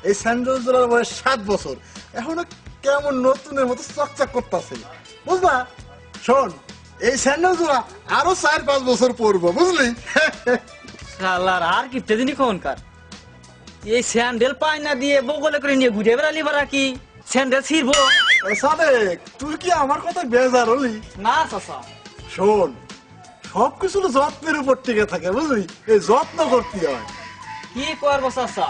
এই স্যান্ডেল জোড়ার বয়স 7 বছর। এখনো কেমন নতুনের মতো চকচক করতেছে, বুঝলা? শোন, এই স্যান্ডেল জোড়া আরো 4-5 বছর পরবো বুঝলি? শালার আর কি তেদিনি কোনকার এই স্যান্ডেল পায় না দিয়ে বগলে করে নিয়ে ঘুরে বেড়ালি বারা কি স্যান্ডেল ছিড়বো? সাদেক তুই কি আমার কথা বেজার হলি? না চাচা, শোন, সবকিছু যত্নের উপর টিকে থাকে বুঝলি, এই যত্ন করতে হয়। কি করবো চাচা,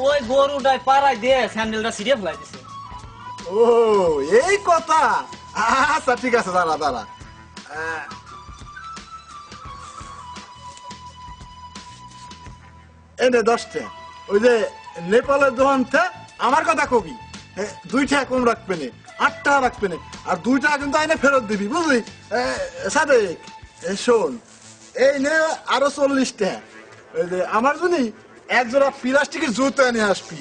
ওই গরুটাই পাড়ায় দিয়ে স্যান্ডেলটা ছিঁড়ে ফেলাই দিছে। ও এই কথা, আচ্ছা ঠিক আছে, দাঁড়া দাঁড়া। এনে 10টা, ওই যে নেপালের দোকানতে আমার কথা কবি, 2 টাকা কম রাখবে না, 8 টাকা রাখবে না, আর 2 টাকা কিন্তু আইনে ফেরত দিবি বুঝলি? সাদেক শোন, এই নে আরো 40 টাকা, ওই যে আমার জন্য এক জোড়া প্লাস্টিকের জুতো এনে আসবি।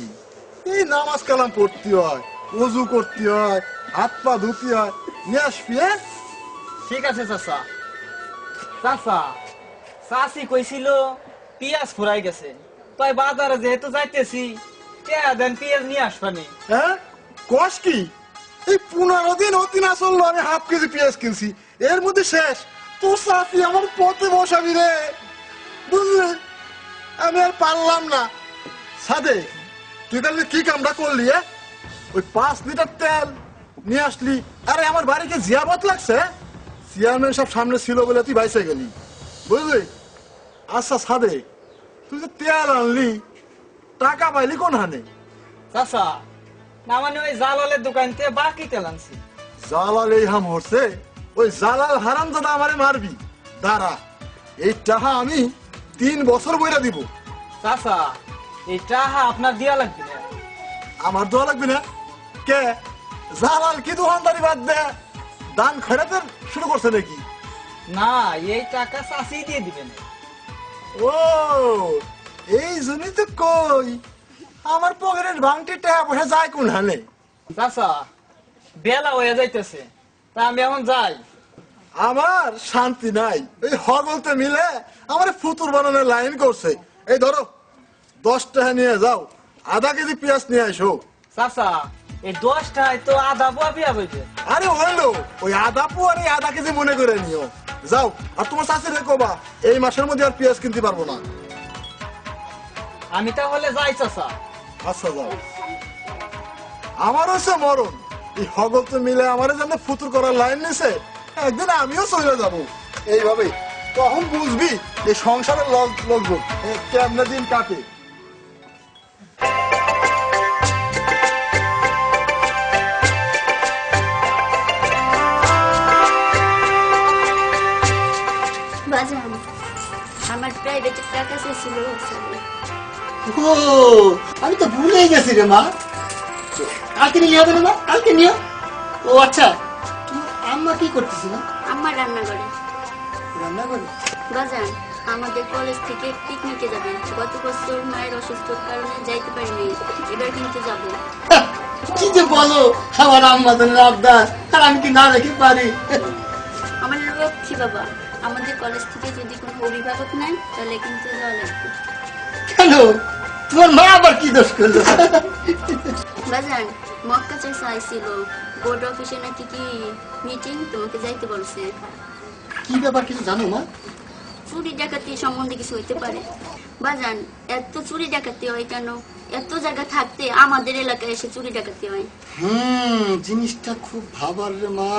এই নামাজ কালাম পড়তে হয়, ওযু করতে হয়, হাত পা ধুতে হয়, নিয়ে আসবি। হ্যাঁ ঠিক আছে চাচা। চাচা, চাচি কইছিল পিয়াজ ফুরাই গেছে, তাই বাজারে যেহেতু যাইতেছি দেন পিয়াজ নিয়ে আসবানি। হ্যাঁ কস কি? এই 15 দিন অতি না চললো, আমি হাফ কেজি পেঁয়াজ কিনছি, এর মধ্যে শেষ। তো সাথী আমার পথে বসাবি রে বুঝলি, আমি আর পারলাম না। সাদে তুই তাহলে কি কামটা করলি? ওই 5 লিটার তেল নিয়ে আসলি, আরে আমার বাড়িকে জিয়াবত লাগছে, চেয়ারম্যান সব সামনে ছিল বলে তুই বাইসে গেলি বুঝলি? আচ্ছা সাদে, তুই যে তেল আনলি টাকা পাইলি কোন হানে? চাচা, না মানে ওই জালালের দোকান থেকে বাকি তেল আনছি। জালাল এই হাম হচ্ছে, ওই জালাল হারাম দাদা আমারে মারবি। দাঁড়া, এই টাকা আমি 3 বছর বইরা দিব। চাচা, এই টাকা আপনার দিয়া লাগবে না। আমার দোয়া লাগবে না? কে জালাল কি দোকানদারি বাদ দে দান খয়রাতের শুরু করছে নাকি? না, এই টাকা চাচি দিয়ে দিবেন। ও এই জন্যই তো কই আমার পকেটের ভাঙটি টাকা পয়সা যায় কোন হানে। চাচা, বেলা হয়ে যাইতেছে, তা আমি এখন যাই। আমার শান্তি নাই, এই হগলতে মিলে আমার ফুতুর বানানোর লাইন করছে। এই ধরো 10 টাকা নিয়ে যাও, আধা কেজি পেঁয়াজ নিয়ে আসো। চাচা, এই 10 টাকায় তো আধা বুয়া বিয়া বইবে। আরে হইলো ওই আধা পু আর এই আধা কেজি মনে করে নিও। যাও, আর তোমার চাষি রেখোবা এই মাসের মধ্যে আর পেঁয়াজ কিনতে পারবো না। আমি তাহলে যাই চাচা। আচ্ছা যাও। আমার হচ্ছে মরণ, এই হগলতে মিলে আমার যেন ফুতুর করার লাইন নিছে, একদিন আমিও চলে যাবো এইভাবে। তখন বুঝবি এই সংসারের লোকজন কেমনে দিন কাটে। বাজান, আমার প্রাইভেটের টাকা ছিল। ও আমি তো ভুলে গেছি রে মা, কালকে নিয়ে হবে না মা, কালকে নিয়ে। ও আচ্ছা, তোমার আম্মা কি করতেছে না? আমার রান্না করে। রান্না করে? বাজান, আমাদের কলেজ থেকে পিকনিকে যাবে। গত বছর মায়ের অসুস্থতার কারণে যাইতে পারিনি, এবার কিন্তু যাব। কি যে বলো, আমার আম্মা জানের আবদার, আর আমি কি না রেখে পারি? আমার লক্ষ্মী বাবা, আমাদের কলেজ থেকে যদি কোনো অভিভাবক নেয় তাহলে কিন্তু যাওয়া লাগবে। কেন, তোমার মা আবার কি দোষ করলো? বাজান, মক্কা চাষা আইছিল, বোর্ড অফিসে নাকি কি মিটিং, তোমাকে যাইতে বলছে। কি ব্যাপার কিছু জানো মা? চুরি ডাকাতি সম্বন্ধে কিছু হইতে পারে। বাজান, এত চুরি ডাকাতি হয় কেন? এত জায়গা থাকতে আমাদের এলাকায় এসে চুরি ডাকাতি হয়। জিনিসটা খুব ভাবার রে মা।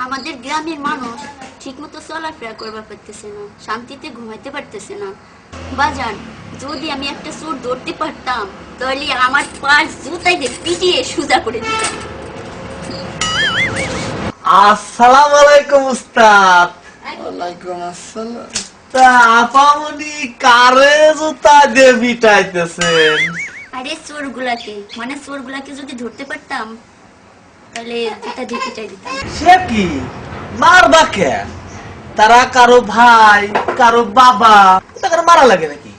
আমাদের গ্রামের মানুষ ঠিক মতো চলাফেরা করবার পারতেছে না, শান্তিতে ঘুমাইতে পারতেছে না। বাজান, যদি আমি একটা চোর ধরতে পারতাম তাহলে আমার পাঁচ জুতাই দিয়ে পিটিয়ে সুজা করে দিতাম। আসসালামু আলাইকুম উস্তাদ। ওয়ালাইকুম আসসালাম। তা আপামনি কারে জুতা দিয়ে পিটাইতেছেন? আরে চোরগুলাকে, মানে চোরগুলাকে যদি ধরতে পারতাম তাহলে জুতা দিয়ে পিটাই দিতাম। সে কি মারবা কে? তারা কারো ভাই, কারো বাবা, তাকে মারা লাগে নাকি?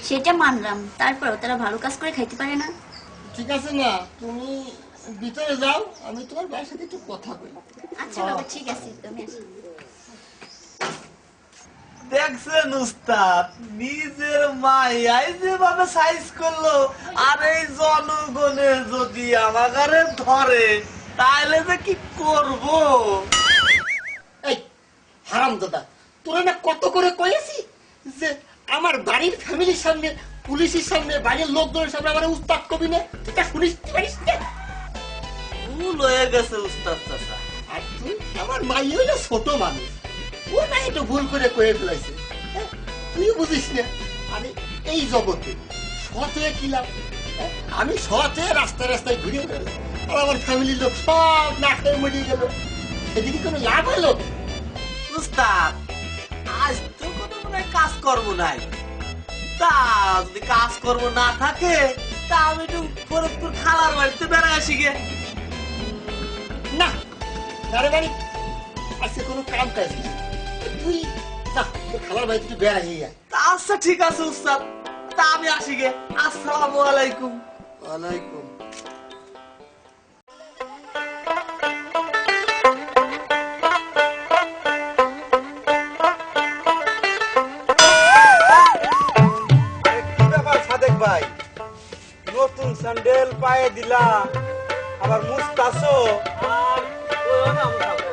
সেটা মানলাম, তারপরও তারা ভালো কাজ করে খাইতে পারে না। ঠিক আছে না, তুমি ভিতরে যাও, আমি তোমার ভাইয়ের সাথে একটু কথা বলি। আচ্ছা বাবা, ঠিক আছে, তুমি আসো। দেখছেন উস্তাদ, নিজের মাই যেভাবে সাইজ করলো, আর এই জনগণে যদি আমাকে ধরে তাহলে যে কি করব? এই হারামজাদা, তোরা না কত করে কয়েছি যে আমার বাড়ির ফ্যামিলির সামনে, পুলিশের সামনে, বাড়ির লোকজনের সামনে আমার উস্তাদ কবি না, তুই তা শুনিস পারিস না? ভুল হয়ে গেছে উস্তাদ চাচা। আর তুই আমার মাই হইলো ছোট মানুষ, ও না একটু ভুল করে কয়ে ফেলাইছে, হ্যাঁ? তুই বুঝিস না? আরে এই জগতে সৎ হয়ে কি লাভ? হ্যাঁ? আমি সৎ হয়ে রাস্তায় রাস্তায় ঘুরে বেড়ালাম, আর আমার ফ্যামিলির লোক সব না খেয়ে মরিয়ে গেল, সেদিকে কোনো লাভ হলো? উস্তাদ আজ তো কোনো মনে হয় কাজকর্ম নাই, তা যদি কাজকর্ম না থাকে তা আমি একটু ফরিদপুর খালার বাড়িতে বেড়ায় আসি গে। না আরে বাড়ি আজকে কোনো কাম কাজ নেই, তুই যা তোর খালার বাড়িতে একটু বেড়াই যায়। তা আচ্ছা ঠিক আছে উস্তাদ, তা আমি আসি গে। আসসালামু আলাইকুম। ওয়ালাইকুম। কি ব্যাপার সাদেক ভাই, নতুন স্যান্ডেল পায়ে দিলা, আবার মুস্তাছো, আর ওইও না মুখা ভাই।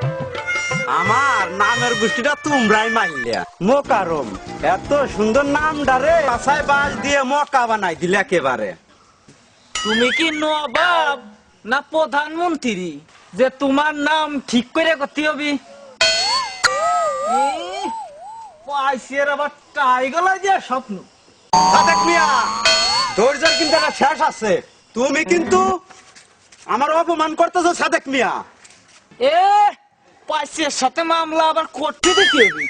আমার নামের গোষ্ঠীটা তোমরাই মারলিয়া। মোকারম, এত সুন্দর নামটারে বাসায় বাস দিয়ে মকা বানাই দিলে একেবারে। তুমি কি নবাব না প্রধানমন্ত্রী যে তোমার নাম ঠিক করে করতে হবে? পাইসের আবার টাইগলা যে স্বপ্ন। সাদেক মিয়া, ধৈর্যের কিন্তু একটা শেষ আছে। তুমি কিন্তু আমার অপমান করতেছো সাদেক মিয়া। এ পাইসের সাথে মামলা আবার করতে দিতে হবে।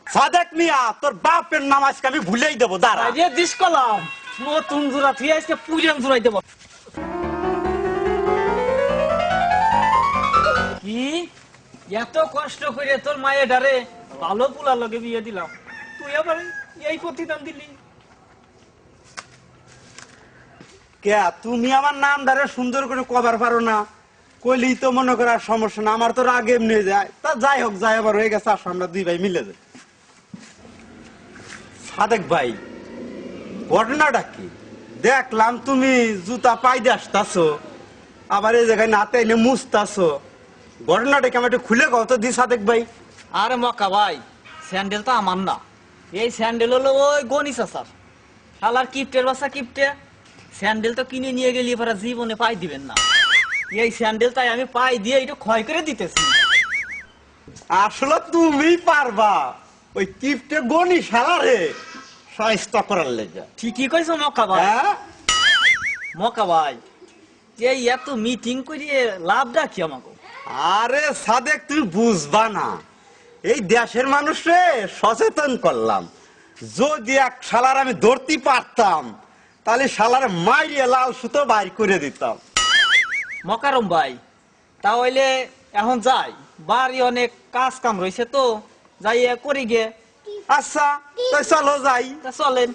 সাদেক মিয়া, তোর বাপের নাম আজকে আমি ভুলেই দেবো, দাঁড়া। আরে দিস কলাম নতুন জোড়া তুই আজকে পুজেন জোড়াই দেব। কি এত কষ্ট করে তোর মায়ের ডারে ভালো পুলার লগে বিয়ে দিলাম, তুই আবার এই প্রতিদান দিলি? কে তুমি আমার নাম দ্বারা সুন্দর করে কভার পারো না? কইলি তো মনে করার সমস্যা না, আমার তো রাগ এমনি যায়। তা যাই হোক, যাই আবার হয়ে গেছে, আসো আমরা দুই ভাই মিলে যাই। সাদেক ভাই, ঘটনাটা কি? দেখলাম তুমি জুতা পাইতে আসতাছো, আবার এই জায়গায় নাতে এনে মুছতাছো। ঘটনাটা কি আমার একটু খুলে কও তো দি সাদেক ভাই। আরে মক্কা ভাই, স্যান্ডেল তো আমার না, এই স্যান্ডেল হলো ওই গনি চাচার। শালার কিপ্টের বাসা কিপ্টে, স্যান্ডেল তো কিনে নিয়ে গেলি এবার জীবনে পাই দিবেন না। এই স্যান্ডেল তাই আমি পাই দিয়ে একটু ক্ষয় করে দিতেছি। আসলে তুমি পারবা ওই কিপটে গনি শালারে সাইস্তা করার লেগে। ঠিকই কইছো মক্কা ভাই। হ্যাঁ, মক্কা ভাই, এই এত মিটিং করিয়ে লাভটা কি আমাকে? আরে সাদেক, তুমি বুঝবা না, এই দেশের মানুষে সচেতন করলাম। যদি এক শালার আমি ধরতে পারতাম, তাহলে শালার মাইরিয়ে লাল সুতো বাইর করে দিতাম। মকারম ভাই, তাহলে এখন যাই, বাড়ি অনেক কাজ কাম রয়েছে তো, যাই করি গে। আচ্ছা, তাই চলো যাই। তা চলেন।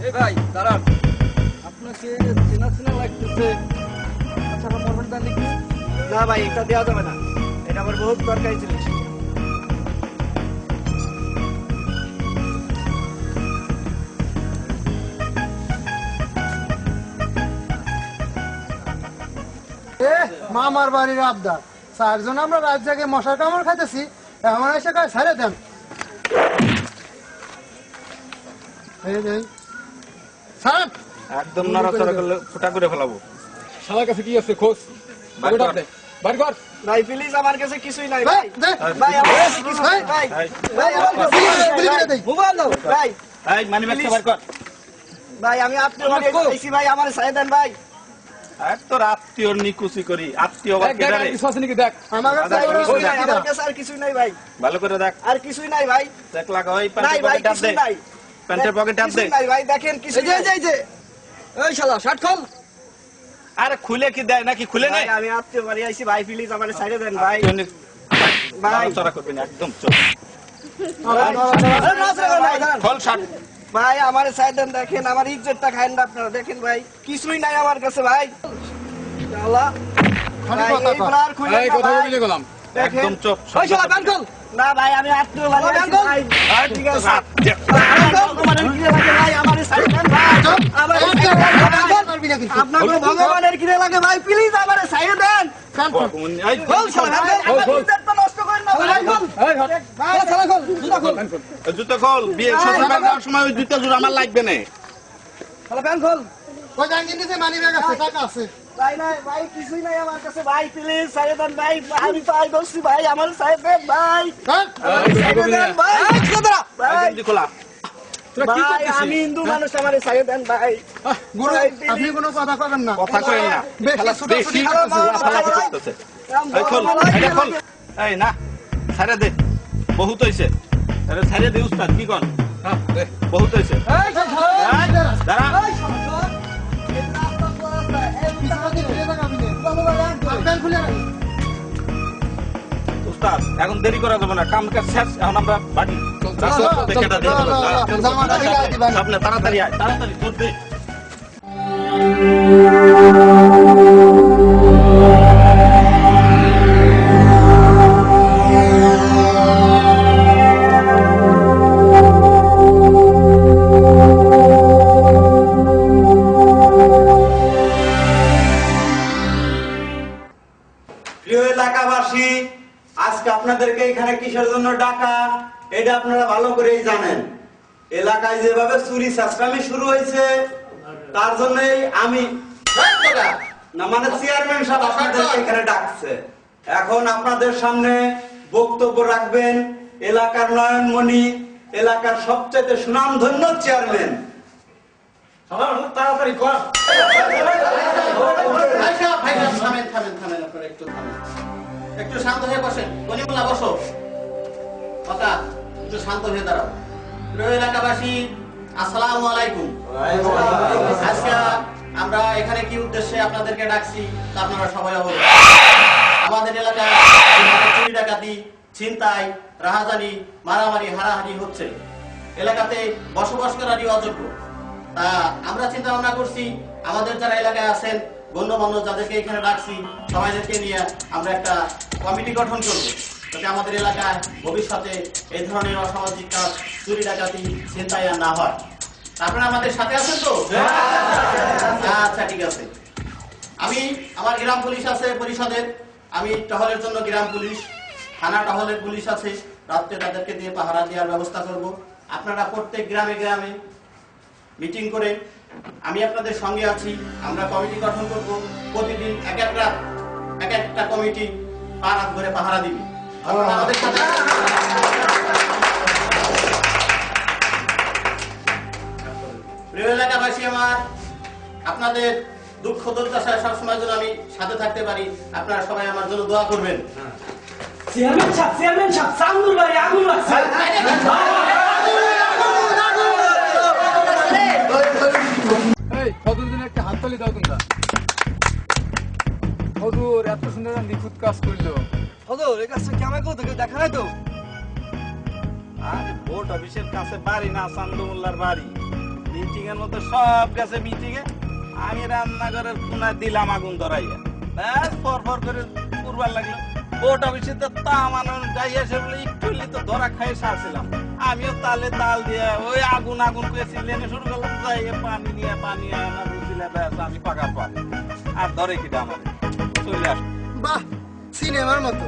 এই ভাই দাঁড়ান, আপনাকে চেনা চেনা লাগতেছে। আচ্ছা মরবেন দান নাকি? না ভাই, এটা দেওয়া যাবে না, এটা আমার বহুত দরকারি জিনিস। মামার বাড়ির আবদার, চারজন আমরা রাত জাগে মশার কামড় খাইতেছি, এখন এসে কাজ ছাড়ে দেন। স্যার, একদম নড়াচড়া করলে ফুটা করে ফেলাবো। শালার কাছে কি আছে খোঁজ? বাড়ি কর। বাড়ি কর। ভাই প্লিজ, আমার কাছে কিছুই নাই ভাই, ভাই। দে। ভাই আমার কাছে কিছুই নাই ভাই। ভাই আমার কাছে কিছুই নাই ভাই। মোবাইল দাও ভাই। এই মানি ব্যাগটা বার কর। ভাই আমি আপনার বাড়ি এসেছি ভাই, আমার সাইড দেন ভাই। এক তোর আত্মীয়র নিকুচি করি, আত্মীয় বা দেখ দেখ আর কেডারে? কিছু আছে নাকি দেখ। আমার কাছে ভাই, কোনো কিছুই নাই, টাকা আমার দাও। কাছে আর কিছুই নাই ভাই, ভালো করে দেখ। আর কিছুই নাই ভাই। দেখ লাগা ওই নাই প্যান্টের ভাই, পকেট হাত দে। কিছুই নাই। প্যান্টের পকেট হাত দে। কিছুই নাই ভাই, দেখেন কিছুই নাই। এই শালা শার্ট খোল। আরে খুলে কি দেয় নাকি? খুলে ভাই নেই। আমি আত্মীয় বাড়ি আইছি ভাই, প্লিজ আমার সাইড দেন ভাই। ভাই নড়াচড়া করবি না, একদম চোখ। আরে নজরে ভাই, দাঁড়ান। খোল শার্ট। ভাই আমার সাইড দেন, দেখেন আমার ইজ্জতটা খাইন না আপনারা, দেখেন ভাই কিছুই নাই আমার কাছে ভাই। আল্লাহ খালি ভাই, কথা কর। এইগুলো আর খুলবেন এই না কথা ভাই। বলে গেলাম। দেখেন। একদম চোখ। ওই শালা ব্যান খোল। না ভাই, আমি আত্মীয় বাড়ি আইছি ভাই। ঠিক আছে। দেখ। ভগবানের কিরে লাগে ভাই, আমার সাইড দেন ভাই। আমার একদম side দেন ভাই। পারবি না কিন্তু। আপনাকে ভগবানের কিরে লাগে ভাই, প্লিজ আমার ফ্যান খোল। এই, খোল শালা, খোল, খোল। ইজ্জতটা নষ্ট করেন না ভাই। এই, হাট। জুতো খোল, বিয়ে শ্বশুর বাড়ি যাওয়ার সময় ওই জুতো জোড়া আমার লাগবে না। ওই জাঙ্গির নিচে মানি ব্যাগ আছে, টাকা আছে। ভাই নাই ভাই, কিছুই নাই আমার কাছে ভাই, প্লিজ ছেড়ে দেন ভাই, আমি পাই বলছি ভাই, আমার ছেড়ে দেন ভাই, হ্যাঁ? ছেড়ে দেন ভাই, ভাই, জলদি খোলা। ভাই, আমি হিন্দু মানুষ, আমার ছেড়ে দেন ভাই। গুরু, ভাই, আপনি কোনো কথা কবেন না। কথা কই না। বেশি ছোটাছুটি বেশি করতেছে। লাফালাফি করতেছে। এই খোল, এটা খোল। এই না, ছেড়ে দে। বহুত হইছে। আরে ছেড়ে দে উস্তাদ, কি কর? হ্যাঁ, দে। বহুত হইছে। এই, দাঁড়া। পিছনে ফিরে তাকাবি না। আর ফ্যান খুলে রাখি। উস্তাদ, এখন দেরি করা যাবে না, কাম কাজ শেষ, এখন আমরা বাড়ি। চল, চল, চল, চল, দেখে দে, চল, চল, জামাটা দিকে আয় দিবা না। সামনে তাড়াতাড়ি আয়, তাড়াতাড়ি তোর দে। প্রিয় এলাকাবাসী, আজকে আপনাদেরকে এখানে কিসের জন্য ডাকা এটা আপনারা ভালো করেই জানেন। এলাকায় যেভাবে চুরি চাষকামি শুরু হয়েছে তার জন্যই আমি না মানে চেয়ারম্যান সাহেব আপনাদেরকে এখানে ডাকছে। এখন আপনাদের সামনে বক্তব্য রাখবেন এলাকার নয়নমণি, এলাকার সবচেয়ে সুনামধন্য চেয়ারম্যান। তাড়াতাড়ি কর। ভাই সাহেব, থামেন, থামেন, থামেন, আপনারা একটু থামেন। একটু শান্ত হয়ে বসেন। গনিমুল্লাহ, বসো। কথা, একটু শান্ত হয়ে দাঁড়াও। প্রিয় এলাকাবাসী, আসসালামু আলাইকুম। আজকে আমরা এখানে কি উদ্দেশ্যে আপনাদেরকে ডাকছি তা আপনারা সবাই অবগত। আমাদের এলাকায় যেভাবে চুরি ডাকাতি, ছিনতাই, রাহাজানি, মারামারি, হারাহারি হচ্ছে, এলাকাতে বসবাস করারই অযোগ্য। তা আমরা চিন্তা ভাবনা করছি আমাদের যারা এলাকায় আছেন গণ্যমান্য যাদেরকে এখানে ডাকছি সবাইদেরকে নিয়ে আমরা একটা কমিটি গঠন করব, যাতে আমাদের এলাকায় ভবিষ্যতে এই ধরনের অসামাজিক কাজ, চুরি ডাকাতি, ছিনতাই আর না হয়। আপনারা আমাদের সাথে আছেন তো? আচ্ছা, ঠিক আছে। আমি আমার গ্রাম পুলিশ আছে পরিষদের, আমি টহলের জন্য গ্রাম পুলিশ, থানা টহলের পুলিশ আছে, রাত্রে তাদেরকে দিয়ে পাহারা দেওয়ার ব্যবস্থা করব। আপনারা প্রত্যেক গ্রামে গ্রামে মিটিং করে আমি আপনাদের সঙ্গে আছি, আমরা কমিটি গঠন করব। প্রতিদিন এক এক রাত এক একটা কমিটি রাত ধরে পাহারা দিবে। আপনারা আমাদের সাথে প্রিয় এলাকাবাসী আমার, আপনাদের দুঃখ দুর্দশায় সবসময় যেন আমি সাথে থাকতে পারি, আপনারা সবাই আমার জন্য দোয়া করবেন। এই, ফজলুর জন্য একটা হাততালি দাও তোমরা। ফজলুর এত সুন্দর একটা নিখুঁত কাজ করলো। আরে ভোট অফিসের কাছে বাড়ি না, চান্দমোল্লার বাড়ি। মিটিং এর মতো সব গেছে মিটিং এ, আমি রান্নাঘরের কোনায় দিলাম আগুন ধরাইয়া, ব্যাস ফর ফর করে পুরবার লাগলো। ভোট অফিসে তো তা মানুষ যাই আসে বলে একটু হইলে তো ধরা খাই সারছিলাম। আমিও তালে তাল দিয়ে ওই আগুন আগুন করে চিল্লানো শুরু করলাম, যাই পানি নিয়ে আমার বুঝিলে ব্যাস আমি পাকা পার। আর ধরে কিটা আমার চলে আস। বাহ, সিনেমার মতো।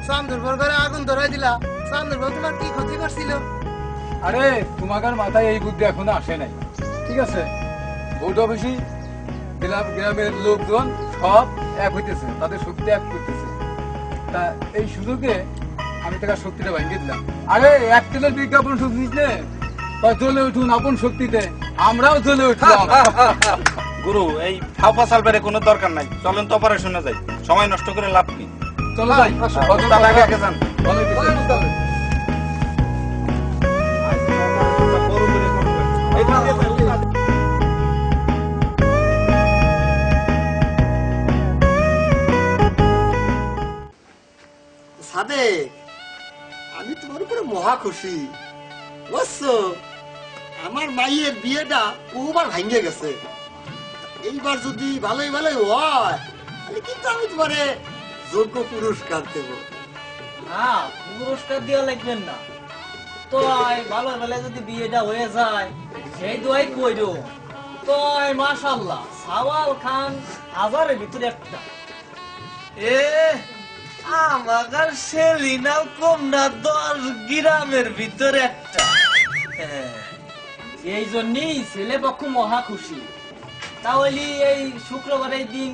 চান্দুর ঘরে আগুন ধরাই দিলা। চান্দুর তোমার কি ক্ষতি করছিল? আরে তোমার মাথায় এই বুদ্ধি এখনো আসে নাই, ঠিক আছে? ভোট অফিসই গ্রামের লোকজন সব এক হইতেছে, তাদের শক্তি এক করতেছে। তা এই সুযোগে আমি তাকে শক্তিটা ভাঙিয়ে দিলাম। আরে এক তেলের বিজ্ঞাপন শুধু নিচ্ছে, জ্বলে উঠুন আপন শক্তিতে, আমরাও জ্বলে উঠলাম। গুরু, এই ফাফা সালবারে কোনো দরকার নাই, চলেন তো অপারেশনে যাই, সময় নষ্ট করে লাভ কি। চলো যাই। উস্তাদ আগে আগে যান। ভালো হইতেছে। সাদে, আমি তোমার উপরে মহা খুশি। বুঝছো, আমার মাইয়ের বিয়েটা ওবার ভাঙ্গে গেছে। এইবার যদি ভালোই ভালোই হয় তাহলে কিন্তু আমি তোমারে যোগ্য পুরস্কার দেব। না, পুরস্কার দেওয়া লাগবেন না তো, ভালো ভালো যদি বিয়েটা হয়ে যায় সেই দোয়াই কইরো তো। মাশাআল্লাহ, সাওয়াল খান হাজারের ভিতরে একটা। এ আমার সেলিনাও কম না 10 গ্রামের ভিতরে একটা। হ্যাঁ, এই জন্যই ছেলে পক্ষ মহা খুশি। তাহলে এই শুক্রবারের দিন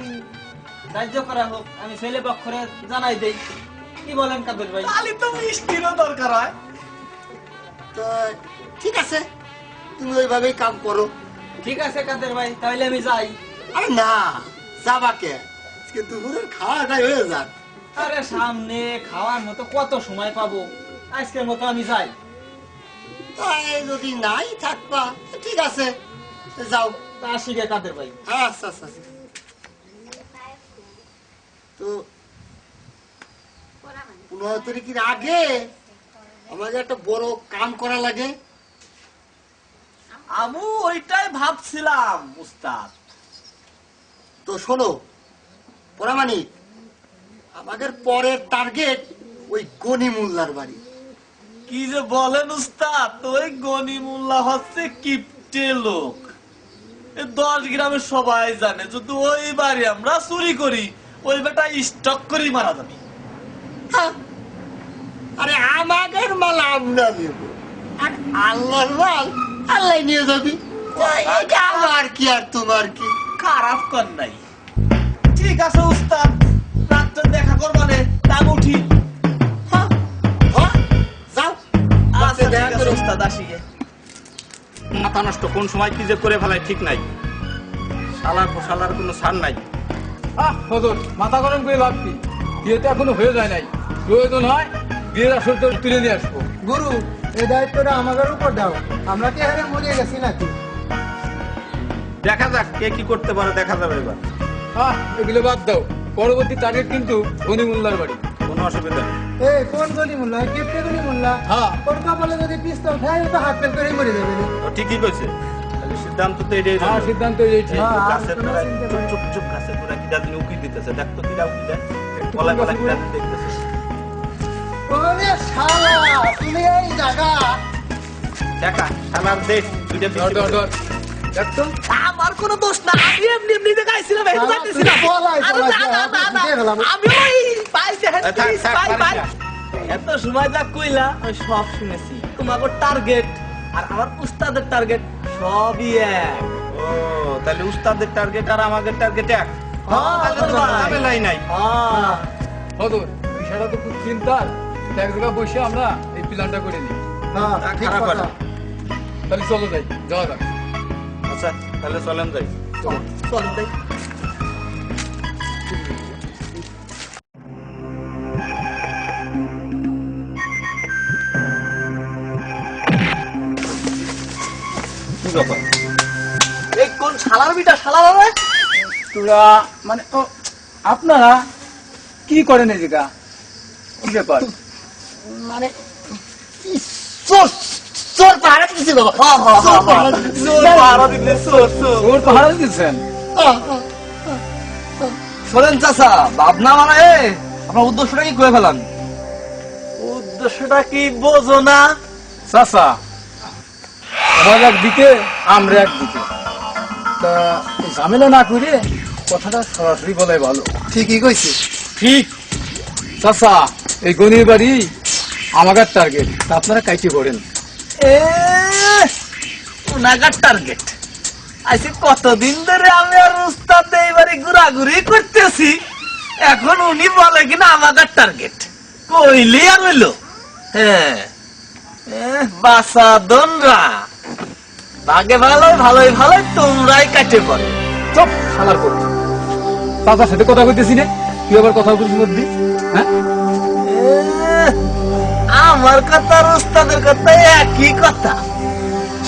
ধার্য করা হোক, আমি ছেলে পক্ষরে জানাই দেই। কি বলেন কাদের ভাই? তাহলে তো মিষ্টিরও দরকার হয়। তো ঠিক আছে, তুমি ওইভাবেই কাম করো। ঠিক আছে কাদের ভাই, তাহলে আমি যাই। আরে না, যাবাকে কিন্তু দুপুরের খাওয়াটাই হয়ে যাক। আরে সামনে খাওয়ার মতো কত সময় পাবো, আজকের মতো আমি যাই। তাই যদি নাই থাকবা ঠিক আছে, যাও। তা আসি গে কাদের ভাই। আচ্ছা আচ্ছা আচ্ছা। তো 15 তারিখের আগে আমাকে একটা বড় কাম করা লাগে। আমি ওইটাই ভাবছিলাম উস্তাদ। তো শোনো পরামানিক, আমাদের পরের টার্গেট ওই গনি মোল্লার বাড়ি। কি যে বলেন উস্তাদ, ওই গনিমুল্লাহ হচ্ছে কিপটে লোক। 10 গ্রামের সবাই জানে যদি ওই বাড়ি আমরা চুরি করি, ওই বেটা স্টক করি মারা যাবে। হ্যাঁ, আরে আমাদের মাল আমরা নেব, আর আল্লাহর মাল আল্লাহ নিয়ে যাবি। এটা আমার কি আর তোমার কি? খারাপ কর নাই। ঠিক আছে উস্তাদ, রাত্রে দেখা করবানে, দাম উঠি। হ্যাঁ, হ্যাঁ, যাও। আচ্ছা দেখা ঠিক আছে করো। উস্তাদ, আসি গে। মাথা নষ্ট কোন সময় কি যে করে ফেলায় ঠিক নাই। শালার কোনো ছাড় নাই। হজর মাথা গরম করে লাভ কি? বিয়ে তো এখনো হয়ে যায় নাই। প্রয়োজন হয় বিয়ের আসর তো তুলে নিয়ে আসবো। গুরু, এই দায়িত্বটা আমাদের উপর দাও। আমরা কি এখানে মরে গেছি নাকি? দেখা যাক কে কি করতে পারে, দেখা যাবে এবার। এগুলো বাদ দাও, পরবর্তী টার্গেট কিন্তু গনিমুল্লার বাড়ি। কোনো অসুবিধা নেই। এই কোন গলি মোল্লা? কেপটে গলি মোল্লা? হ্যাঁ। তোর কপালে যদি পিস্তল খায় তো হাত ফেল করে মরে যাবে রে। ও ঠিকই কইছে। তাহলে সিদ্ধান্ত তো এটাই হ্যাঁ, রইলো। সিদ্ধান্ত এই ঠিক। হ্যাঁ, আর গাছের কোনো গোড়ায় চিন্তা চুপ নাই। চুপ চুপ গাছের গোড়ায় কিটা দিন উকি দিতেছে, দেখ তো কিটা উকি দেয়। গলায় গলায় কিটা দিন দেখতেছে। ওরে শালা, তুমি এই জায়গা। দেখা শালার দেশ দুইটা ধর ধর ধর, দেখ তো। আমার কোনো দোষ না, আমি এমনি এমনি দেখাইছিলাম, এই শালা, যাইতেছিলাম। তুই পলাই, আরে পলাই, না, না, না, না, ঢুকে গেলাম। আমি ওই পাই দেখেন, থাক, please, থাক, পাই, পারিস পাই। না। এত সময় যা কইলা আমি সব শুনেছি। তোমাকে টার্গেট আর আমার উস্তাদের টার্গেট সবই এক। ও তাহলে উস্তাদের টার্গেট আর আমাদের টার্গেট এক। হ্যাঁ, তাহলে তো ভাই। ঝামেলাই নাই। হ্যাঁ। হজর বিষয়টা তো খুব চিন্তার। এক জায়গায় বসে আমরা এই প্ল্যানটা করে নিই। হ্যাঁ, তা ঠিক খারাপ কথা। হয় না। তাহলে চলো যাই, যাওয়া যাক। আচ্ছা তাহলে চলেন যাই। চল যাই। কি ব্যাপার? এই কোন শালার বিটা শালার রে? তোরা মানে আপনারা কি করেন এই জায়গা? কি ব্যাপার? মানে চোর চোর পাহারা দিতেছি বাবা। চোর পাহারা দিতেছি। চোর পাহারা দিলে চোর চোর। ওর পাহারা দিচ্ছেন? হ্যাঁ, হ্যাঁ। শোনেন চাচা, ভাবনা মানে আপনার উদ্দেশ্যটা কি করে ফেলান? উদ্দেশ্যটা কি বোঝো না? চাচা, আমার একদিকে আমরা একদিকে, তা ঝামেলা না করে কথাটা সরাসরি বলাই ভালো। ঠিকই কইছিস। ঠিক চাচা, এই গনির বাড়ি আমাদের টার্গেট, তা আপনারা কাইটি করেন। নাগার টার্গেট। আজকে কতদিন ধরে আমি আর উস্তাদ এইবারে ঘোরাঘুরি করতেছি, এখন উনি বলে কিনা আমাদের টার্গেট। কইলি আর হইলো। হ্যাঁ, বাসাদনরা ভাগে ভালোই ভালোই ভালোই তোমরাই কাটে পড়ো। চপ শালার করতে চাচার সাথে কথা কইতেছি না, তুই আবার কথা বলিস মধ্যে? হ্যাঁ, আমার কথা আর উস্তাদের কথা একই কথা।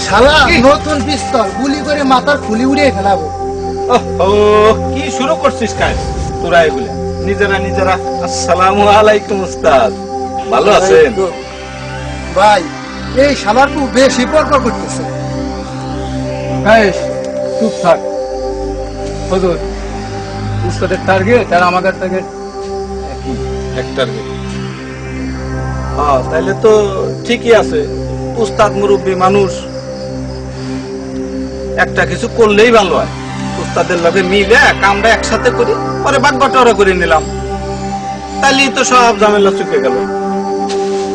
শালা নতুন পিস্তল গুলি করে মাথার খুলি উড়িয়ে ফেলাবো। ও কি শুরু করছিস কাজ তোরা এগুলা নিজেরা? আসসালামু আলাইকুম উস্তাদ, ভালো আছেন? ভাই, এই শালার খুব বেশি পরপর করতেছে। হ্যাঁ চুপ থাক। হজুর, উস্তাদের টার্গেট আর আমাদের টার্গেট একই। এক টার্গেট। হ্যাঁ তাইলে তো ঠিকই আছে। উস্তাদ মুরব্বী মানুষ, একটা কিছু করলেই ভালো হয়। উস্তাদের লগে মিলে কামটা একসাথে করি, পরে বাগবাটোয়ারা করে নিলাম। তাইলে তো সব ঝামেলা চুকে গেল।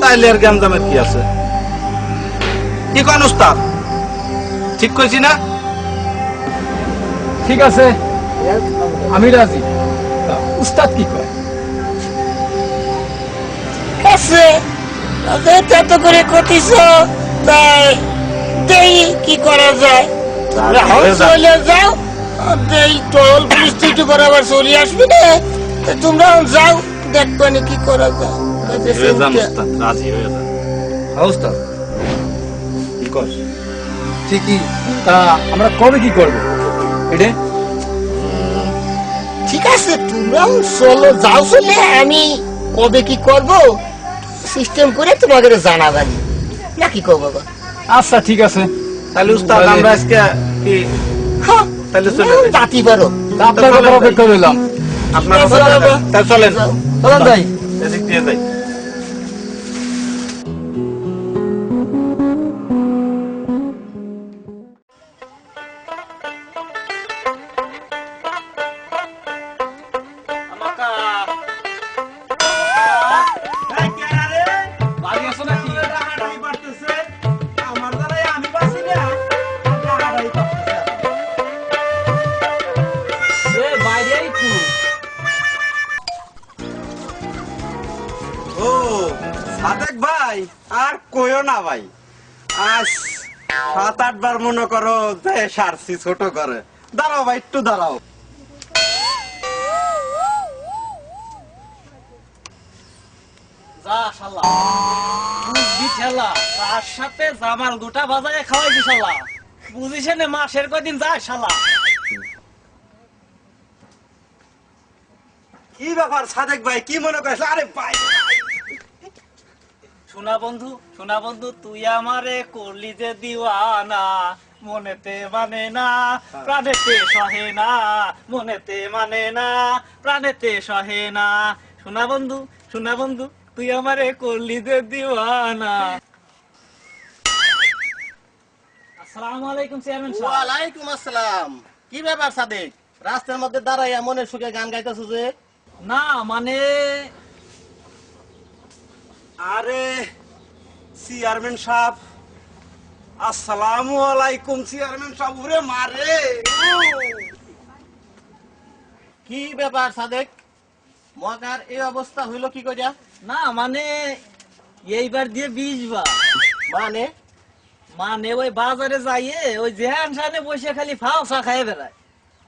তাইলে আর গ্যাঞ্জামের কি আছে? কি কোন উস্তাদ, ঠিক কইছি না? ঠিক আছে, আমি রাজি। তা উস্তাদ কি কয়? আছে এত করে কতিস, তাই দেই কি করা যায়। তোমরা চলে যাও, দেই টল পুলিশ একটু বরাবর চলে আসবি না, তোমরা যাও, দেখবানি কি করা যায়। হয়ে যান উস্তাদ, রাজি হয়ে যান। হ্যাঁ উস্তাদ, কি কর? ঠিকই। তা আমরা কবে কি করবো এটা? ঠিক আছে, তোমরা চলো, যাও চলে, আমি কবে কি করব সিস্টেম করে তোমাকে জানাবেন, নাকি কো বাবা? আচ্ছা ঠিক আছে, তাহলে উস্তাদ আমরা আজকে কি তাহলে চলে যাই। জাতি পারো, আপনার কথা অপেক্ষা রইলাম। আপনারা তাহলে চলেন, চলেন ভাই। এদিক দিয়ে যাই। বাড়ি আছো নাকি? আমার দ্বারাই আমি পাচ্ছি না, টাকাটাই পাচ্ছি না। এ বাইরেই তো। ও সাদেক ভাই, আর কইও না ভাই, আজ 7-8 বার মনে করো যে সারছি ছোট করে। দাঁড়াও ভাই, একটু দাঁড়াও। যা শালা, বুঝবি ঠেলা, তার সাথে জামাল গোটা বাজারে খাওয়াইছি শালা। বুঝিস না মাসের কয়দিন যায় শালা। কি ব্যাপার সাদেক ভাই, কি মনে করিস? আরে ভাই, শোনা বন্ধু, তুই আমারে করলি যে দিওয়ানা, মনেতে মানে না প্রাণেতে সহে না, মনেতে মানে না প্রাণেতে সহে না। শোনা বন্ধু, তুই আমারে করলি যে দিওয়ানা। আসসালামু আলাইকুম চেয়ারম্যান সাহেব। ওয়ালাইকুম আসসালাম। কি ব্যাপার সাদেক, রাস্তার মধ্যে দাঁড়াইয়া মনের সুখে গান গাইতেছ যে? না মানে আরে চেয়ারম্যান সাহেব, আসসালামু আলাইকুম। চেয়ারম্যান সাহেব, উরে মারে। কি ব্যাপার সাদেক, মগার এই অবস্থা হইল কি করিয়া? না মানে এইবার দিয়ে 20 বার মানে ওই বাজারে যাইয়ে ওই জেহান সামনে বসে খালি ফাওসা খায় বেড়ায়।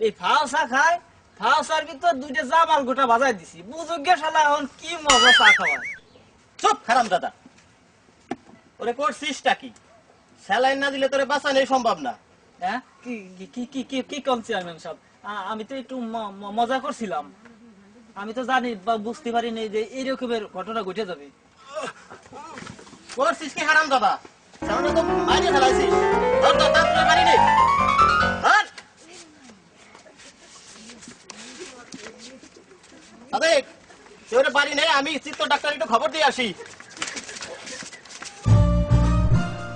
এই ফাওসা খায়, ফাওসার ভিতর 2টা জামাল গোটা বাজায় দিছি। বুঝুগে শালা এখন কি মজা চা খাওয়ায়। চুপ খারাম দাদা, ওরে করছিসটা কি? স্যালাইন না দিলে তোরে বাঁচানো সম্ভব না। হ্যাঁ কি কি কি কি কি কোন চেয়ারম্যান সাহেব, আমি তো একটু মজা করছিলাম। আমি তো জানি বা বুঝতে পারিনি যে এইরকমের ঘটনা ঘটে যাবে। করছিস কি হারাম দাদা? সামনে তো মাইরে ফেলাইছিস। ধর ধর, তার তুই মারি নে। ধর। সাদেক, তুই ওরে বাড়ি নে, আমি চিত্ত ডাক্তার একটু খবর দিয়ে আসি।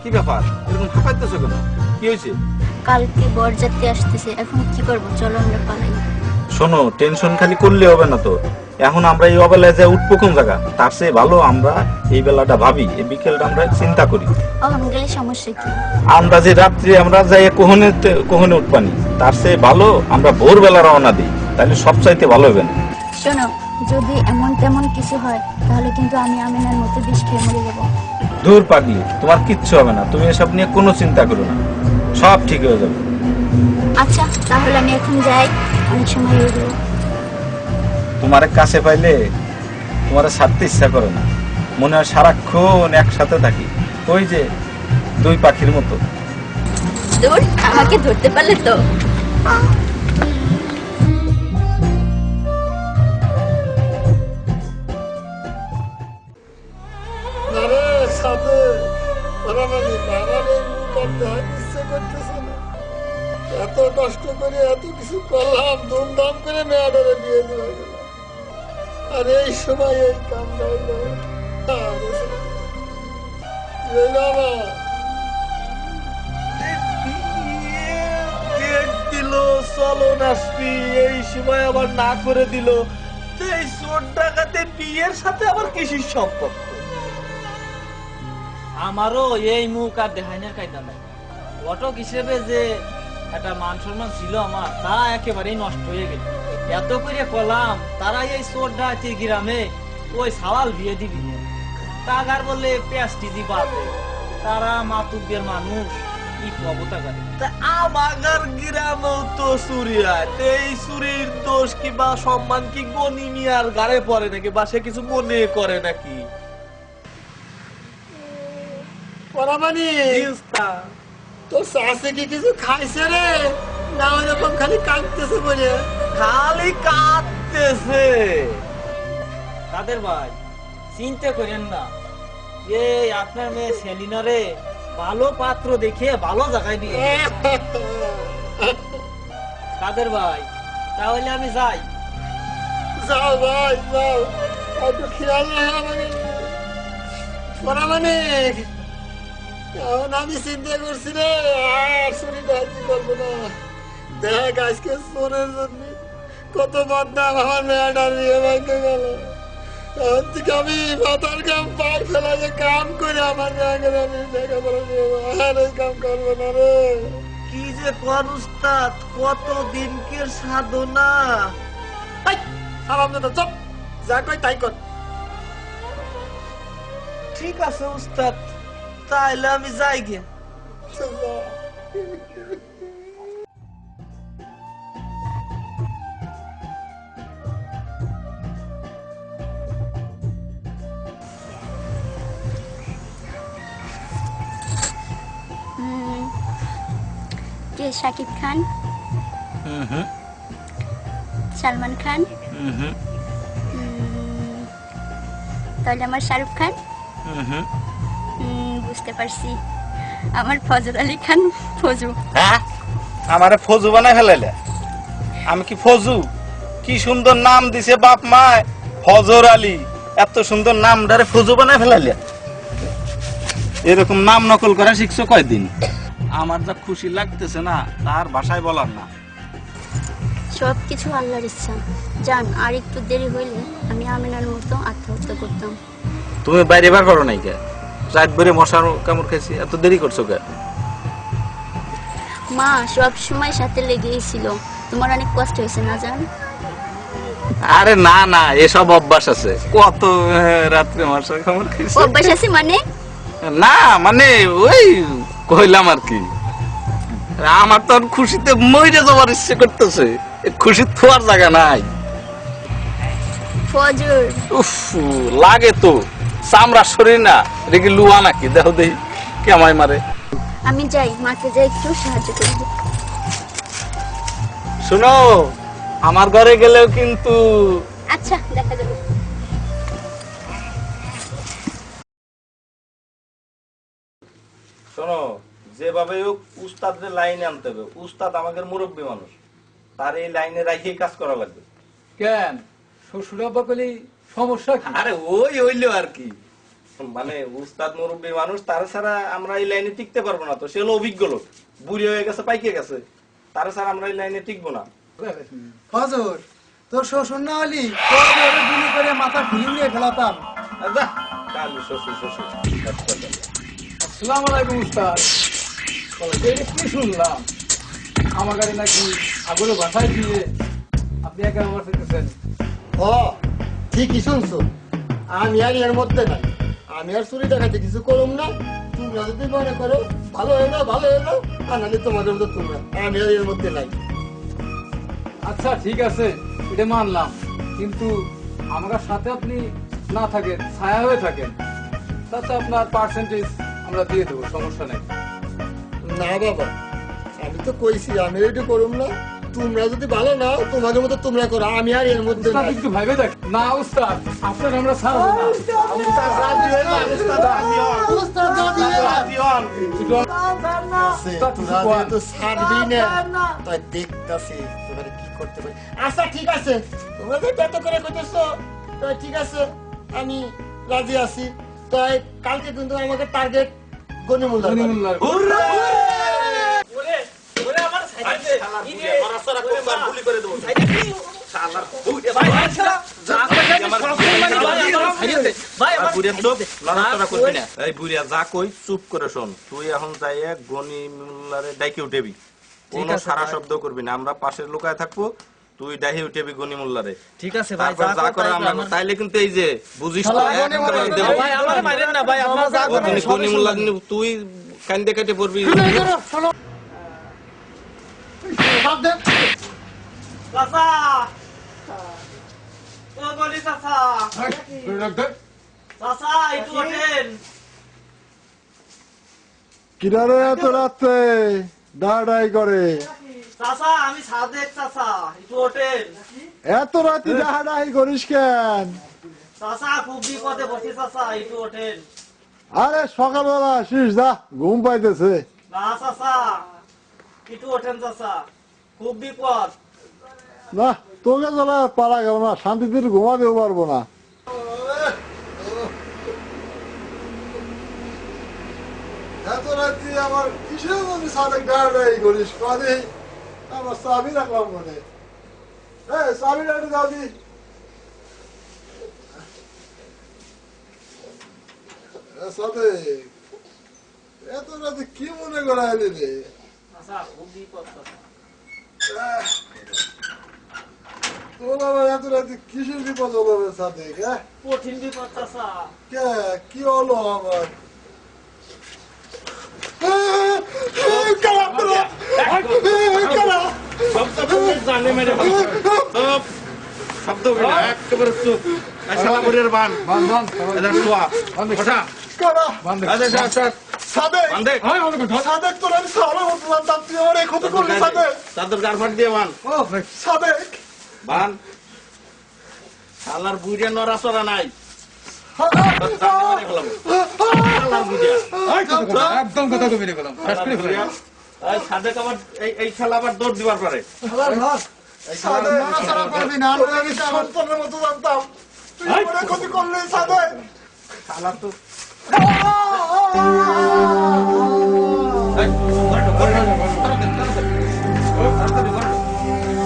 কি ব্যাপার, এরকম হাঁপাইতেছো কেন? কি হয়েছে? কালকে বরযাত্রী আসতেছে, এখন কি করব? চলো আমরা পালাই। শোনো, টেনশন খালি করলে হবে না তো। এখন আমরা এই অবেলায় যে উঠবো কোন জায়গা, তার চেয়ে ভালো আমরা এই বেলাটা ভাবি, এই বিকেলটা আমরা চিন্তা করি। আমি গেলে সমস্যা কি? আমরা যে রাত্রি আমরা যাই কোহনে উঠবানি, তার চেয়ে ভালো আমরা ভোরবেলা রওনা দিই, তাহলে সবচাইতে ভালো হবে না? শোনো, যদি এমন তেমন কিছু হয় তাহলে কিন্তু আমি আমিনার মতো বিষ খেয়ে মরে যাবো। দূর পাগলি, তোমার কিচ্ছু হবে না, তুমি এসব নিয়ে কোনো চিন্তা করো না, সব ঠিক হয়ে যাবে। আচ্ছা তাহলে আমি এখন যাই, অনেক সময় হয়ে গেল। তোমার কাছে পাইলে তোমার ছাড়তে ইচ্ছা করে না, মনে হয় সারাক্ষণ একসাথে থাকি, ওই যে 2 পাখির মতো। দূর, আমাকে ধরতে পারলে তো। এত কষ্ট করে এত কিছু করলাম, ধুমধাম করে মেয়াদারে বিয়ে দেওয়া গেল, আর এই সময় এই কামটা হইলো। দিল চলো নাসপি, এই সময় আবার না করে দিল। তো এই চোর ডাকাতের বিয়ের সাথে আবার কিসের সম্পর্ক? আমারও এই মুখ আর দেখাইনার কায়দা নাই। ঘটক হিসেবে যে একটা মান সম্মান ছিল আমার, তা একেবারেই নষ্ট হয়ে গেল। এত করে কলাম তারা এই চোর ডাকাতির গ্রামে ওই সাওয়াল বিয়ে দিবি না। টাকার বলে পেঁয়াজটি দিবাতে তারা মাতুব্যের মানুষ কি অবতা করে। তা আমাদের গ্রামেও তো চুরি হয়, তো এই চুরির দোষ কি বা সম্মান কি গনি মিয়ার গাড়ে পড়ে নাকি, বা সে কিছু মনে করে নাকি? পরামানি তোর শাশি কি কিছু খাইছে রে, না ওরকম খালি কাঁদতেছে বলে? খালি কাঁদতেছে। তাদের ভাই চিন্তা করেন না, এই আপনার মেয়ে সেলিনারে ভালো পাত্র দেখে ভালো জায়গায় দিয়ে কাদের ভাই, তাহলে আমি যাই। যাও ভাই যাও, একটু খেয়াল রাখো আমাকে। পরামানি এখন আমি চিন্তা করছি রে, আর চুরি ডাকাতি করবো না। দেখ আজকে চোরের জন্য কত বদনাম আমার মেয়েটা নিয়ে ভাঙতে গেল। এখন থেকে আমি মাথার কাম পাই ফেলা যে কাম করে আমার মেয়েকে আমি লেখাপড়া নিয়ে আর এই কাম করবো না রে। কি যে কোন উস্তাদ, কত দিনকের সাধনা। সালাম চপ যা কই তাই কর। ঠিক আছে উস্তাদ, তাইলে আমি যাই গে। কে শাকিব খান, সালমান খান, তাহলে আমার শাহরুখ খান। বুঝতে পারছি, আমার ফজর আলী খান। ফজু? হ্যাঁ, আমারে ফজু বানাই ফেলাইলে? আমি কি ফজু? কি সুন্দর নাম দিছে বাপ মা, ফজর আলী। এত সুন্দর নাম ডারে ফজু বানাই ফেলাইলে? এরকম নাম নকল করা শিখছো কয়দিন? আমার যা খুশি লাগতেছে না তার ভাষায় বলার না। সব কিছু আল্লাহর ইচ্ছা। জান, আর একটু দেরি হইলে আমি আমিনার মতো আত্মহত্যা করতাম। তুমি বাইরে বার করো নাই কে? রাত বেড়ে মশার কামড় খাইছি, এত দেরি করছো কে? মা সব সময় সাথে লেগেই ছিল। তোমার অনেক কষ্ট হয়েছে না জান? আরে না না, এসব অভ্যাস আছে। কত রাত্রে মশার কামড় খাইছি। অভ্যাস আছে মানে? না মানে ওই কইলাম আর কি। আমার তো খুশিতে মইরে যাওয়ার ইচ্ছে করতেছে, খুশি থোয়ার জায়গা নাই। ফজর উফ, লাগে তো। চামড়া শরীর না, রেগে লুয়া নাকি? দেখো দেখি কেমাই মারে। আমি যাই, মাকে যাই একটু সাহায্য করব। শুনো, আমার ঘরে গেলেও কিন্তু। আচ্ছা, দেখা যাবে। শোনো, যেভাবে হোক উস্তাদের লাইনে আনতে হবে। উস্তাদ আমাদের মুরব্বী মানুষ, তার এই লাইনে রাখিয়ে কাজ করা লাগবে। কেন শ্বশুর আব্বা কলি সমস্যা কি? আরে ওই হইলো আর কি, মানে উস্তাদ মুরব্বী মানুষ, তার ছাড়া আমরা এই লাইনে টিকতে পারবো না। তো সে হলো অভিজ্ঞ লোক, বুড়ি হয়ে গেছে, পাইকে গেছে, তার ছাড়া আমরা এই লাইনে টিকবো না। ফজর, তোর শ্বশুর না হলি তোর ঘরে গুলি করে মাথা খুলি উড়িয়ে ফেলাতাম। যা, কালু শ্বশুর শ্বশুর। আসসালামু আলাইকুম উস্তাদ। এটা কি শুনলাম? আমার গাড়ি নাকি আগুলো বাসায় দিয়ে আপনি একা ব্যবহার করতেছেন? ও ঠিকই শুনছো, আমি আর এর মধ্যে নাই। আমি আর চুরি ডাকাতি কিছু করুম না। তোমরা যদি মনে করো ভালো হয়ে যাও, ভালো হয়ে যাও, আর নাহলে তোমাদের মতো তোমরা। আমি আর এর মধ্যে নাই। আচ্ছা ঠিক আছে, এটা মানলাম, কিন্তু আমার সাথে আপনি না থাকেন, ছায়া হয়ে থাকেন, তাতে আপনার পার্সেন্টেজ আমরা দিয়ে দেবো, সমস্যা নেই। না বাবা, আমি তো কইছি আমি এটা করুম না। তোমরা যদি ভালো নাও তোমাদের মতো তোমরা করো, আমি আর এর মধ্যে উস্তাদ নাই। একটু ভাইবে দেখ না উস্তাদ, আপনার আমরা ছাড়বো না। তোরা তো ছাড়বি না, তাই দেখতাছি তোরা কি করতে পারি। আচ্ছা ঠিক আছে, তোমরা যে এত করে কইতেছো, তাই ঠিক আছে, আমি রাজি আছি। তাই কালকে কিন্তু আমাকে টার্গেট গনিমুল্লাহ। গনিমুল্লাহ। ওরে ওরে আমার সাইডে মারা সারা কোন গুলি করে দেবো। ভাই, ভাই, বুড়িয়া চুপ, লড়াচড়া করবি না। এই বুড়িয়া যা কই চুপ করে শোন। তুই এখন যাইয়া গনি মোল্লারে ডাইকে উঠেবি, কোনো সারা শব্দ করবি না। আমরা পাশের লুকায় থাকবো, তুই ডাইকে উঠেবি গনি মোল্লারে। ঠিক আছে ভাই, তারপর যা করে আমরা তাইলে কিন্তু এই যে বুঝিস তো, ভাই আমার মারেন না ভাই, আপনারা যা করেন গনি মোল্লা কিন্তু তুই কান্দে কেটে পড়বি। চাচা ও গলি চাচা, চাচা একটু ওঠেন। কিনারে এত রাত্রে ডাড়াই করে, চাচা আমি সাদেক চাচা, একটু ওঠেন। এত রাতে ডাড়াই করিস কেন? চাচা খুব বিপদে বসে চাচা, একটু ওঠেন। আরে সকালবেলা আসিস, যা ঘুম পাইতেছে। না চাচা একটু ওঠেন চাচা, খুব বিপদ। না তোকে চলে পারা গেল না, শান্তিতে ঘুমাতেও পারবো না। এত রাত্রি আমার কিসের মধ্যে সাদেক ডাড়াই করিস? কাঁদে আমার চাবি রাখলাম মনে। চাবিটা একটু দাও দি। সাদেক এত রাতে কি মনে করে আইলি রে? চাচা খুব বিপদ চাচা। তোর আবার এত রাতে কিসের বিপদ হলো রে সাদেক? কঠিন বিপদ চাচা। কি হলো আবার? শব্দ হবে না, একেবারে চুপ। এই শালা বুড়ির বান, এদের শোয়া, বসা। সাদেক তোর আমি সারা বললাম, তুই আমার এই ক্ষতি করলি সাদেক। চাদর গারফাট দিয়ে বান, সাদেক বান। শালার বুড়িয়া নড়াচড়া নাই। একদম কথা কবি রে গেলাম, সাদেক আবার এই শালা আবার দৌড় দিবার পারে। সন্তানের মতো জানতাম, তুই আমার ক্ষতি করলি সাদেক। শালা তো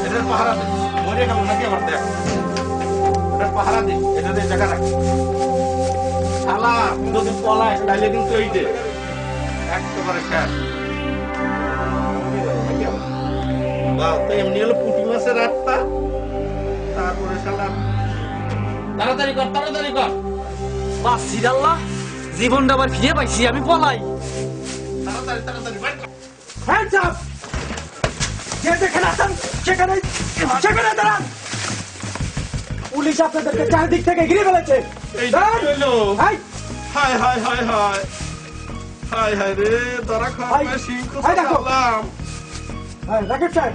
এটার পাহারা দে, মরে গেল নাকি আবার দেখ। এটার পাহারা দে, এটা দিয়ে জায়গা রাখ। শালা যদি পলায় তাইলে কিন্তু এই যে একেবারে শেষ। তো এমনি হলো পুঁটি মাছের আটটা, তারপরে শালা তাড়াতাড়ি কর, তাড়াতাড়ি কর। বাস সিরাল্লাহ, জীবনটা আবার ফিরে পাইছি, আমি পলাই। তাড়াতাড়ি তাড়াতাড়ি বাইর কর। Hands up! যে যেখানে আছেন সেখানে সেখানে দাঁড়ান। পুলিশ আপনাদেরকে চারদিক থেকে ঘিরে ফেলেছে। এই হলো হায় হায় হায় হায় হায় হায় রে, ধরা খাওয়া দেখো। রাকেট স্যার,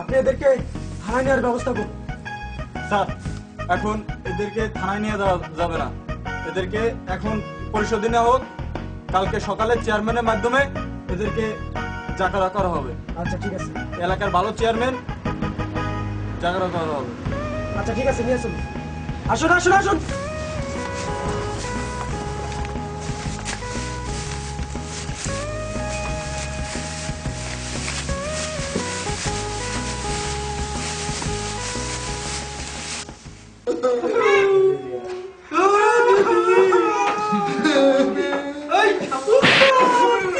আপনি এদেরকে থানায় নেওয়ার ব্যবস্থা করুন। স্যার, এখন এদেরকে থানায় নিয়ে যাওয়া যাবে না, এদেরকে এখন পরিশোধ নেওয়া হোক। কালকে সকালে চেয়ারম্যানের মাধ্যমে এদেরকে জাকারা করা হবে। আচ্ছা ঠিক আছে, এলাকার ভালো চেয়ারম্যান, জাকারা করা হবে। আচ্ছা ঠিক আছে, নিয়ে আসুন। আসুন আসুন আসুন।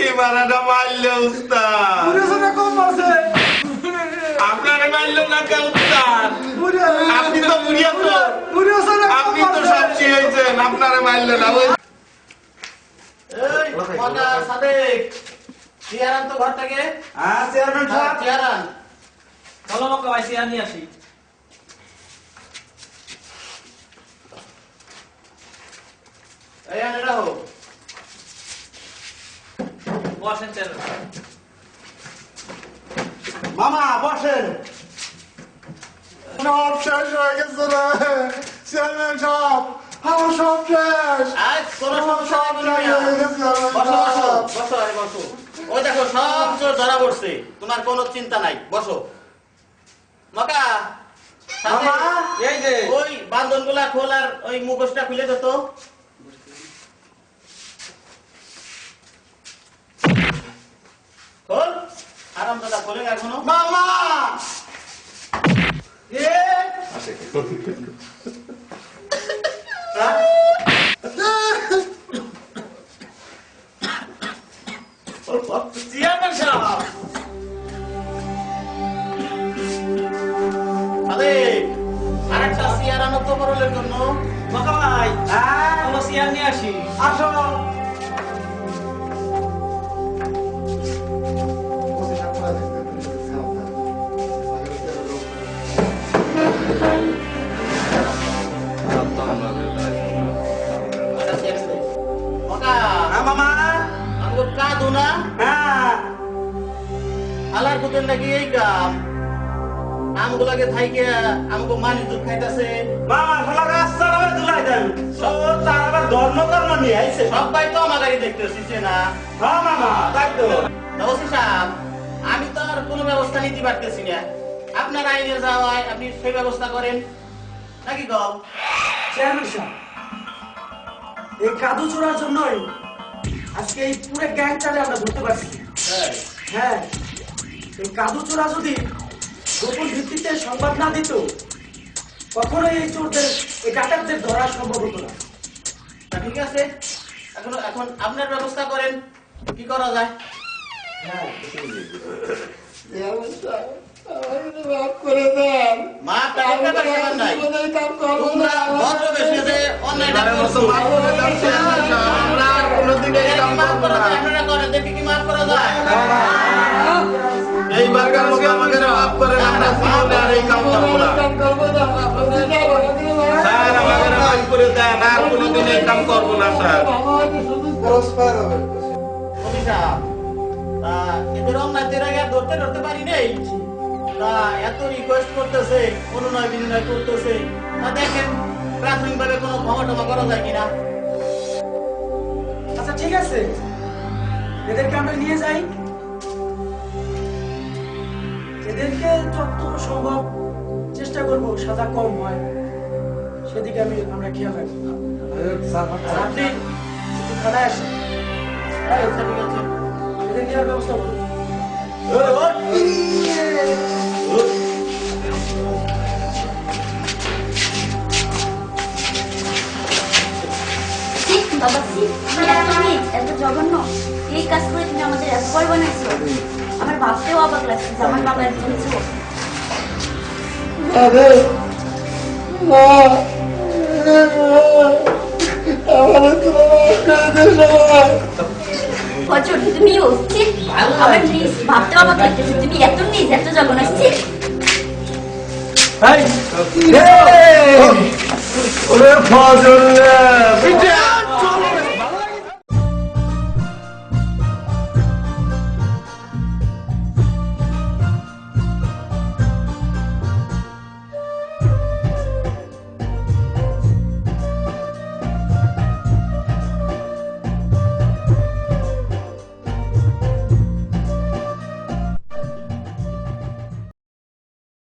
এবারটা মারলে উস্তাদ, আপনারে মারলো না কে উস্তাদ? আপনি তো বুড়িয়া তো, আপনি তো সব শিখেছেন, আপনারে মারলো না। ওই সাদেক চেয়ারান তো ঘর থেকে। হ্যাঁ চেয়ারম্যান সাহেব, চেয়ারান চলো মক্কা ভাই, চেয়ার নিয়ে আসি। এই আনে রাখো, বসেন চেয়ারম্যান। মামা বসেন। সব শেষ হয়ে গেছে রে চেয়ারম্যান সাহেব, আমার সব শেষ। কোনো সমস্যা সব শেষ হয়ে গেছে চেয়ারম্যান বসো বসো সাহেব। বসো, আরে বসো। ওই দেখো সব চোর ধরা পড়ছে, তোমার কোনো চিন্তা নাই, বসো। মকা মামা, এই যে ওই বান্ধন গুলা খোল আর ওই মুখোশটা খুলে দে তো। খোল, আরাম দাদা খোলে এখনো। মামা এ চেয়ারম্যান সাহেব আরে আরেকটা চেয়ার আনো তো বড়লের জন্য। বাবা ভাই কোনো চেয়ার নিয়ে আসি। আসো মামা আমগো কাঁদো না হ্যাঁ আলার কুতেন নাকি এই কাম আমগুলাকে থাইকে আমগো মানি দুধ খাইতাছে। মামা ফলা রাস্তা আবার দুলাই দেন সব তার আবার ধর্ম কর্ম নিয়ে আইছে সবাই তো আমাকে দেখতেছি না। হ্যাঁ মামা তাই তো ওসি সাহেব আমি তো আর কোনো ব্যবস্থা নিতে পারতেছি না। আপনার আইনে যাওয়ায় আপনি সেই ব্যবস্থা করেন নাকি গো? চেয়ারম্যান সাহেব এই কাদু চোরার জন্যই আজকে এই পুরো গ্যাংটারে আমরা ধরতে পারছি। হ্যাঁ এই কাদু চোরা যদি গোপন ভিত্তিতে সংবাদ না দিত কখনোই এই চোরদের এই ডাকাতদের ধরা সম্ভব হতো না। তা ঠিক আছে, এখন এখন আপনার ব্যবস্থা করেন, কি করা যায়? মাফ করার ব্যাপার স্যাপার নাই। তোমরা ভদ্র বেশে অন্যায়টা করছো। আমরা আর কোনোদিনই এই কাম মাফ করব করা না। যায়, আপনারা করেন, দেখি কি মাফ করা যায়। এইবারকার মতো আমাকে মাফ করেন, আমরা জীবনে আর এই কাম করব না। স্যার আমাকে মাফ করে দেন, আর কোনোদিন এই কাম করব না স্যার। কবি সাহেব, তা এদের অন্যায়দের আগে আর ধরতে পারি নেই। তা এত রিকোয়েস্ট করতেছে, অনুনয় বিনয় করতেছে, তা দেখেন প্রাথমিকভাবে কোনো ক্ষমা টমা করা যায় কিনা। আচ্ছা ঠিক আছে, এদেরকে আমরা নিয়ে যাই, এদেরকে যতটুকু সম্ভব চেষ্টা করবো সাজা কম হয় সেদিকে আমরা খেয়াল রাখবো। আর আপনি একটু থানায় আসেন, আচ্ছা ঠিক আছে, এদের নেওয়ার ব্যবস্থা করুন। বাবা তুমি এত নিজ, এত জঘন্য, এই কাজ করে তুমি আমাদের এত বড় বানাইছো। আমার ভাবতেও অবাক লাগছে যে আমার বাবা একজন চোর। ফজর তুমিও ঠিক আমার নিজ, ভাবতেও অবাক লাগতেছে তুমি এত নিজ, এত জঘন্য। ঠিক ওরে ফজল